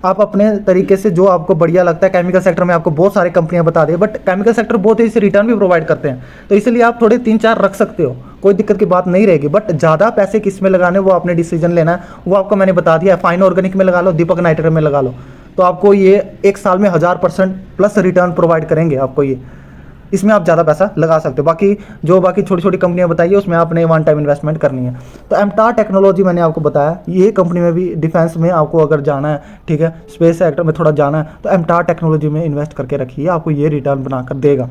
आप अपने तरीके से जो आपको बढ़िया लगता है। केमिकल सेक्टर में आपको बहुत सारी कंपनियां बता दी, बट केमिकल सेक्टर बहुत ही रिटर्न भी प्रोवाइड करते हैं, तो इसलिए आप थोड़े 3-4 रख सकते हो, कोई दिक्कत की बात नहीं रहेगी। बट ज़्यादा पैसे किस में लगाने वो आपने डिसीजन लेना है, वो आपको मैंने बता दिया है। फाइन ऑर्गेनिक में लगा लो, दीपक नाइट्रेट में लगा लो, तो आपको ये 1 साल में 1000% प्लस रिटर्न प्रोवाइड करेंगे आपको ये। इसमें आप ज़्यादा पैसा लगा सकते हो। बाकी छोटी छोटी कंपनियां बताइए, उसमें आपने वन टाइम इन्वेस्टमेंट करनी है। तो एमटार टेक्नोलॉजी मैंने आपको बताया, ये कंपनी में भी डिफेंस में आपको अगर जाना है, ठीक है, स्पेस सेक्टर में थोड़ा जाना है, तो एमटार टेक्नोलॉजी में इन्वेस्ट करके रखिए, आपको ये रिटर्न बनाकर देगा।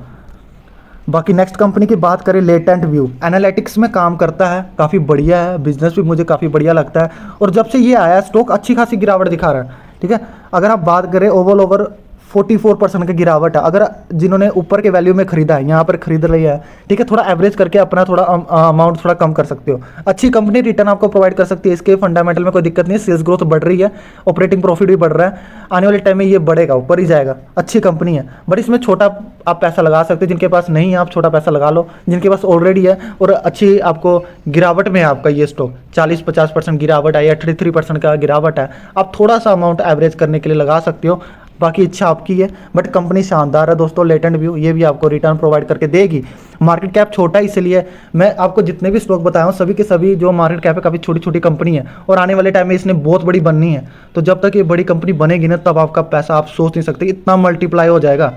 बाकी नेक्स्ट कंपनी की बात करें, लेटेंट व्यू, एनालिटिक्स में काम करता है, काफ़ी बढ़िया है, बिजनेस भी मुझे काफ़ी बढ़िया लगता है। और जब से ये आया स्टॉक अच्छी खासी गिरावट दिखा रहा है, ठीक है। अगर आप बात करें ओवर 44% की गिरावट है। अगर जिन्होंने ऊपर के वैल्यू में खरीदा है, यहाँ पर खरीद लिया है, ठीक है, थोड़ा एवरेज करके अपना थोड़ा अमाउंट थोड़ा कम कर सकते हो। अच्छी कंपनी रिटर्न आपको प्रोवाइड कर सकती है, इसके फंडामेंटल में कोई दिक्कत नहीं है, सेल्स ग्रोथ बढ़ रही है, ऑपरेटिंग प्रॉफिट भी बढ़ रहा है, आने वाले टाइम में ये बढ़ेगा, ऊपर ही जाएगा, अच्छी कंपनी है। बट इसमें छोटा आप पैसा लगा सकते हो, जिनके पास नहीं है आप छोटा पैसा लगा लो, जिनके पास ऑलरेडी है और अच्छी आपको गिरावट में है आपका ये स्टॉक, 40-50% गिरावट है या 33% का गिरावट है, आप थोड़ा सा अमाउंट एवरेज करने के लिए लगा सकते हो, बाकी इच्छा आपकी है। बट कंपनी शानदार है दोस्तों, लेटेंट व्यू, ये भी आपको रिटर्न प्रोवाइड करके देगी। मार्केट कैप छोटा है, इसलिए मैं आपको जितने भी स्टॉक बताया हूँ सभी के सभी जो मार्केट कैप है काफ़ी छोटी छोटी कंपनी है, और आने वाले टाइम में इसने बहुत बड़ी बननी है। तो जब तक ये बड़ी कंपनी बनेगी ना, तब आपका पैसा आप सोच नहीं सकते इतना मल्टीप्लाई हो जाएगा।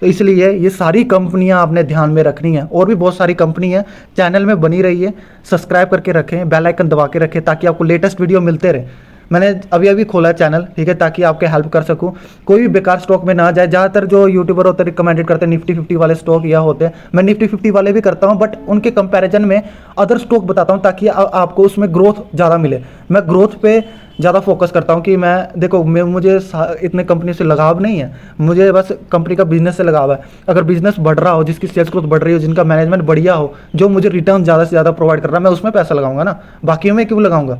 तो इसलिए ये सारी कंपनियां आपने ध्यान में रखनी है, और भी बहुत सारी कंपनी है, चैनल में बनी रही है, सब्सक्राइब करके रखें, बेल आइकन दबा के रखें, ताकि आपको लेटेस्ट वीडियो मिलते रहे। मैंने अभी खोला है चैनल, ठीक है, ताकि आपके हेल्प कर सकूं, कोई भी बेकार स्टॉक में ना जाए। ज़्यादातर जो यूट्यूबर होते हैं रिकमेंडेड करते हैं निफ्टी 50 वाले स्टॉक या होते हैं, मैं निफ्टी 50 वाले भी करता हूं, बट उनके कंपैरिजन में अदर स्टॉक बताता हूं, ताकि आपको उसमें ग्रोथ ज़्यादा मिले। मैं ग्रोथ पे ज़्यादा फोकस करता हूं कि मुझे इतने कंपनी से लगाव नहीं है, मुझे बस कंपनी का बिजनेस से लगाव है। अगर बिजनेस बढ़ रहा हो, जिसकी सेल्स ग्रोथ बढ़ रही हो, जिनका मैनेजमेंट बढ़िया हो, जो मुझे रिटर्न ज़्यादा से ज़्यादा प्रोवाइड कर रहा है, मैं उसमें पैसा लगाऊंगा ना, बाकियों में क्यों लगाऊंगा,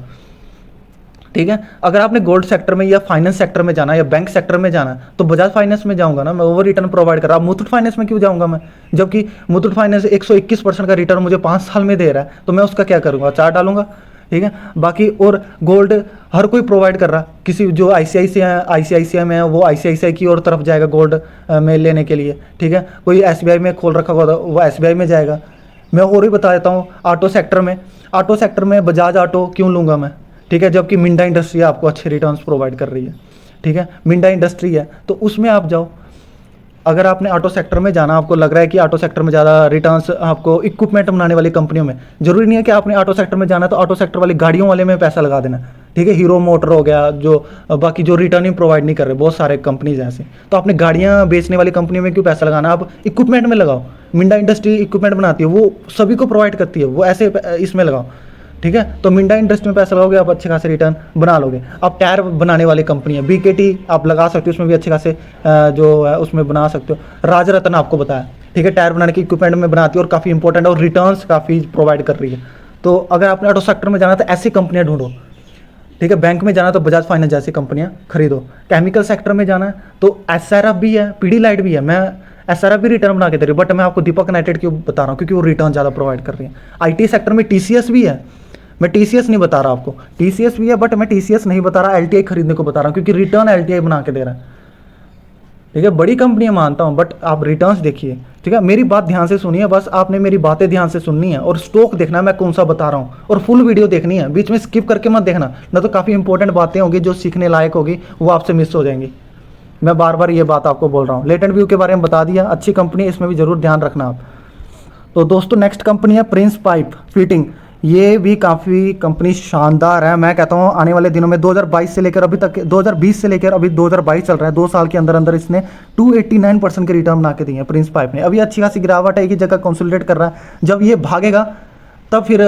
ठीक है। अगर आपने गोल्ड सेक्टर में या फाइनेंस सेक्टर में जाना है या बैंक सेक्टर में जाना है, तो बजाज फाइनेंस में जाऊंगा ना, मैं ओवर रिटर्न प्रोवाइड कर रहा हूँ। मुथूट फाइनेंस में क्यों जाऊंगा मैं, जबकि मुथूट फाइनेंस 121% का रिटर्न मुझे 5 साल में दे रहा है, तो मैं उसका क्या करूंगा, चार्ट डालूंगा, ठीक है। बाकी और गोल्ड हर कोई प्रोवाइड कर रहा है, किसी जो आईसीआईसीआई में है वो आईसीआईसीआई की और तरफ जाएगा गोल्ड में लेने के लिए, ठीक है। कोई एसबीआई में खोल रखा होगा वो एसबीआई में जाएगा। मैं और भी बता देता हूँ, ऑटो सेक्टर में बजाज ऑटो क्यों लूँगा मैं, ठीक है, जबकि मिंडा इंडस्ट्री आपको अच्छे रिटर्न्स प्रोवाइड कर रही है, ठीक है, मिंडा इंडस्ट्री है, तो उसमें आप जाओ। अगर आपने ऑटो सेक्टर में जाना, आपको लग रहा है कि ऑटो सेक्टर में ज़्यादा रिटर्न्स आपको इक्विपमेंट बनाने वाली कंपनियों में, जरूरी नहीं है कि आपने ऑटो सेक्टर में जाना तो ऑटो सेक्टर वाली गाड़ियों वाले में पैसा लगा देना, ठीक है। हीरो मोटर हो गया, जो बाकी जो रिटर्न ही प्रोवाइड नहीं कर रहे, बहुत सारे कंपनीज हैं ऐसे, तो आपने गाड़ियाँ बेचने वाली कंपनी में क्यों पैसा लगाना, आप इक्विपमेंट में लगाओ। मिंडा इंडस्ट्री इक्विपमेंट बनाती है, वो सभी को प्रोवाइड करती है, वो ऐसे इसमें लगाओ, ठीक है। तो मिंडा इंडस्ट्री में पैसा लगाओगे, आप अच्छे खासे रिटर्न बना लोगे। आप टायर बनाने वाली कंपनी है, बीकेटी आप लगा सकते हो, उसमें भी अच्छे खासे जो है उसमें बना सकते हो। राजरत्न आपको बताया, ठीक है, टायर बनाने की इक्विपमेंट में बनाती है और काफ़ी इंपॉर्टेंट और रिटर्न्स काफ़ी प्रोवाइड कर रही है। तो अगर आपने ऑटो सेक्टर में जाना तो ऐसी कंपनियां ढूंढो, ठीक है। बैंक में जाना तो बजाज फाइनेंस जैसी कंपनियां खरीदो। केमिकल सेक्टर में जाना है तो एसआरएफ भी है, पीडीलाइट भी है। मैं एसआरएफ भी रिटर्न बना के दे रही हूँ, बट मैं आपको दीपक नाइट्रेट क्यों बता रहा हूँ, क्योंकि वो रिटर्न ज़्यादा प्रोवाइड कर रही है। आईटी सेक्टर में टीसीएस भी है, मैं टीसीएस नहीं बता रहा आपको, टीसीएस भी है, बट मैं टीसीएस नहीं बता रहा, एलटीआई खरीदने को बता रहा हूँ, क्योंकि रिटर्न एलटीआई बना के दे रहा है, ठीक है। बड़ी कंपनियां मानता हूँ, बट आप रिटर्न्स देखिए, ठीक है। मेरी बात ध्यान से सुनिए, बस आपने मेरी बातें ध्यान से सुननी है, और स्टॉक देखना है मैं कौन सा बता रहा हूँ, और फुल वीडियो देखनी है, बीच में स्किप करके मत देखना, ना तो काफ़ी इंपॉर्टेंट बातें होंगी जो सीखने लायक होगी, वो आपसे मिस हो जाएंगी। मैं बार बार ये बात आपको बोल रहा हूँ। लेटेंट व्यू के बारे में बता दिया, अच्छी कंपनी, इसमें भी जरूर ध्यान रखना आप। तो दोस्तों नेक्स्ट कंपनी है प्रिंस पाइप फिटिंग, ये भी काफ़ी कंपनी शानदार है। मैं कहता हूँ आने वाले दिनों में 2022 से लेकर अभी तक, 2020 से लेकर अभी 2022 चल रहा है, 2 साल के अंदर अंदर इसने 289% के रिटर्न बना के दिए हैं प्रिंस पाइप ने। अभी अच्छी खासी गिरावट है, एक ही जगह कंसोलिडेट कर रहा है। जब ये भागेगा तब फिर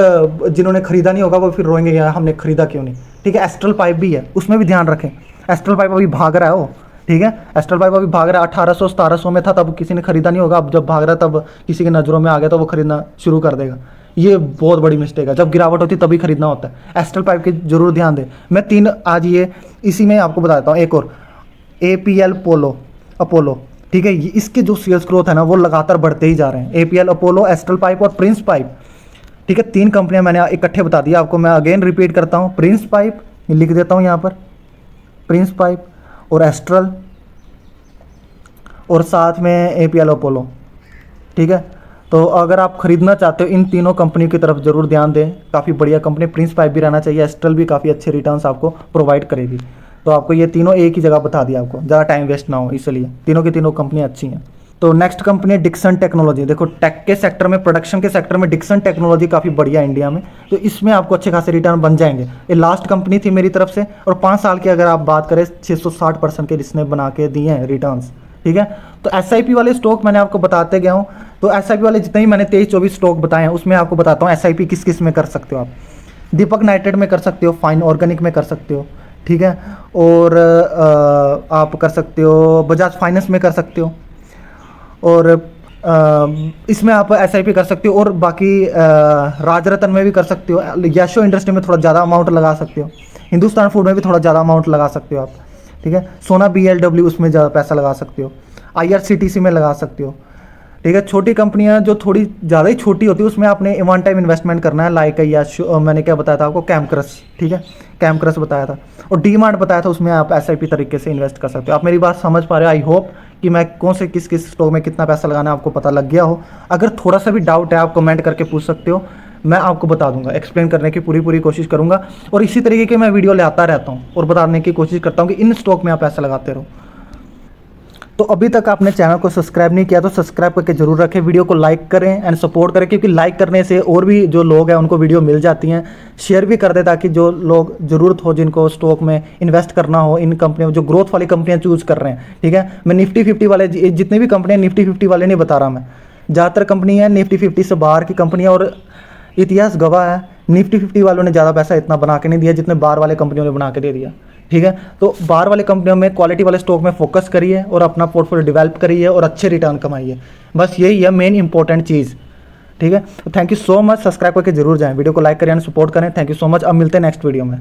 जिन्होंने खरीदा नहीं होगा वो फिर रोएंगे यार हमने खरीदा क्यों नहीं, ठीक है। एस्ट्रल पाइप भी है, उसमें भी ध्यान रखें। एस्ट्रल पाइप अभी भाग रहा है वो, ठीक है। एस्ट्रल पाइप अभी भाग रहा है, 1800-1700 में था तब किसी ने खरीदा नहीं होगा, अब जब भाग रहा है तब किसी की नज़रों में आ गया तो वो खरीदना शुरू कर देगा। ये बहुत बड़ी मिस्टेक है, जब गिरावट होती है तभी खरीदना होता है। एस्ट्रल पाइप की जरूर ध्यान दें। मैं 3 आज ये इसी में आपको बताता हूँ। एक और APL अपोलो, ठीक है, इसके जो सेल्स ग्रोथ है ना वो लगातार बढ़ते ही जा रहे हैं। APL, अपोलो, एस्ट्रल पाइप और प्रिंस पाइप, ठीक है, 3 कंपनियां मैंने इकट्ठे बता दिया आपको। मैं अगेन रिपीट करता हूँ, प्रिंस पाइप लिख देता हूँ यहाँ पर, प्रिंस पाइप और एस्ट्रल और साथ में APL, अपोलो, ठीक है। तो अगर आप खरीदना चाहते हो इन तीनों कंपनी की तरफ जरूर ध्यान दें, काफ़ी बढ़िया कंपनी। प्रिंस पाइप भी रहना चाहिए, एस्ट्रल भी काफ़ी अच्छे रिटर्न्स आपको प्रोवाइड करेगी। तो आपको ये तीनों एक ही जगह बता दिया आपको, ज़्यादा टाइम वेस्ट ना हो, इसलिए तीनों की तीनों कंपनियाँ अच्छी हैं। तो नेक्स्ट कंपनी है डिक्सन टेक्नोलॉजी। देखो टेक के सेक्टर में, प्रोडक्शन के सेक्टर में डिक्सन टेक्नोलॉजी काफ़ी बढ़िया है इंडिया में, तो इसमें आपको अच्छे खासे रिटर्न बन जाएंगे। ये लास्ट कंपनी थी मेरी तरफ से, और 5 साल की अगर आप बात करें 660% के इसने बना के दिए हैं रिटर्न्स, ठीक है। तो SIP वाले स्टॉक मैंने आपको बताते गया हूँ। तो SIP वाले जितने ही मैंने 23-24 स्टॉक बताए हैं उसमें आपको बताता हूँ SIP किस किस में कर सकते हो आप। दीपक नाइट्रेट में कर सकते हो, फाइन ऑर्गेनिक में कर सकते हो, ठीक है, और आप कर सकते हो बजाज फाइनेंस में कर सकते हो, और इसमें आप SIP कर सकते हो, और बाकी राजरत्न में भी कर सकते हो, यशो इंडस्ट्री में थोड़ा ज़्यादा अमाउंट लगा सकते हो, हिंदुस्तान फूड में भी थोड़ा ज़्यादा अमाउंट लगा सकते हो आप, ठीक है। सोना BLW उसमें ज़्यादा पैसा लगा सकते हो, IRCTC में लगा सकते हो, ठीक है। छोटी कंपनियां जो थोड़ी ज़्यादा ही छोटी होती है उसमें आपने वन टाइम इन्वेस्टमेंट करना है, लाइक या मैंने क्या बताया था आपको, कैमक्रस, ठीक है, कैमक्रस बताया था, और डीमार्ट बताया था, उसमें आप SIP तरीके से इन्वेस्ट कर सकते हो। आप मेरी बात समझ पा रहे हो? आई होप कि मैं कौन से किस किस स्टॉक में कितना पैसा लगाना है आपको पता लग गया हो। अगर थोड़ा सा भी डाउट है आप कमेंट करके पूछ सकते हो, मैं आपको बता दूंगा, एक्सप्लेन करने की पूरी कोशिश करूंगा, और इसी तरीके के मैं वीडियो ले आता रहता हूं और बताने की कोशिश करता हूं कि इन स्टॉक में आप पैसा लगाते रहो। तो अभी तक आपने चैनल को सब्सक्राइब नहीं किया तो सब्सक्राइब करके जरूर रखें, वीडियो को लाइक करें एंड सपोर्ट करें, क्योंकि लाइक करने से और भी जो लोग हैं उनको वीडियो मिल जाती हैं। शेयर भी कर दें ताकि जो लोग ज़रूरत हो, जिनको स्टॉक में इन्वेस्ट करना हो, इन कंपनियों जो ग्रोथ वाली कंपनियां चूज़ कर रहे हैं, ठीक है। मैं निफ्टी 50 वाले जितनी भी कंपनियाँ निफ्टी 50 वाले नहीं बता रहा, मैं ज़्यादातर कंपनी है निफ्टी 50 से बाहर की कंपनियाँ, और इतिहास गवाह है निफ्टी 50 वालों ने ज़्यादा पैसा इतना बना के नहीं दिया जितने बाहर वाले कंपनियों ने बना के दे दिया, ठीक है। तो बाहर वाले कंपनियों में क्वालिटी वाले स्टॉक में फोकस करिए और अपना पोर्टफोलियो डेवलप करिए और अच्छे रिटर्न कमाइए, बस यही है मेन इंपॉर्टेंट चीज़, ठीक है। तो thank you so much, subscribe करके जरूर जाएं, वीडियो को लाइक करें एंड सपोर्ट करें। थैंक यू सो मच, अब मिलते हैं नेक्स्ट वीडियो में।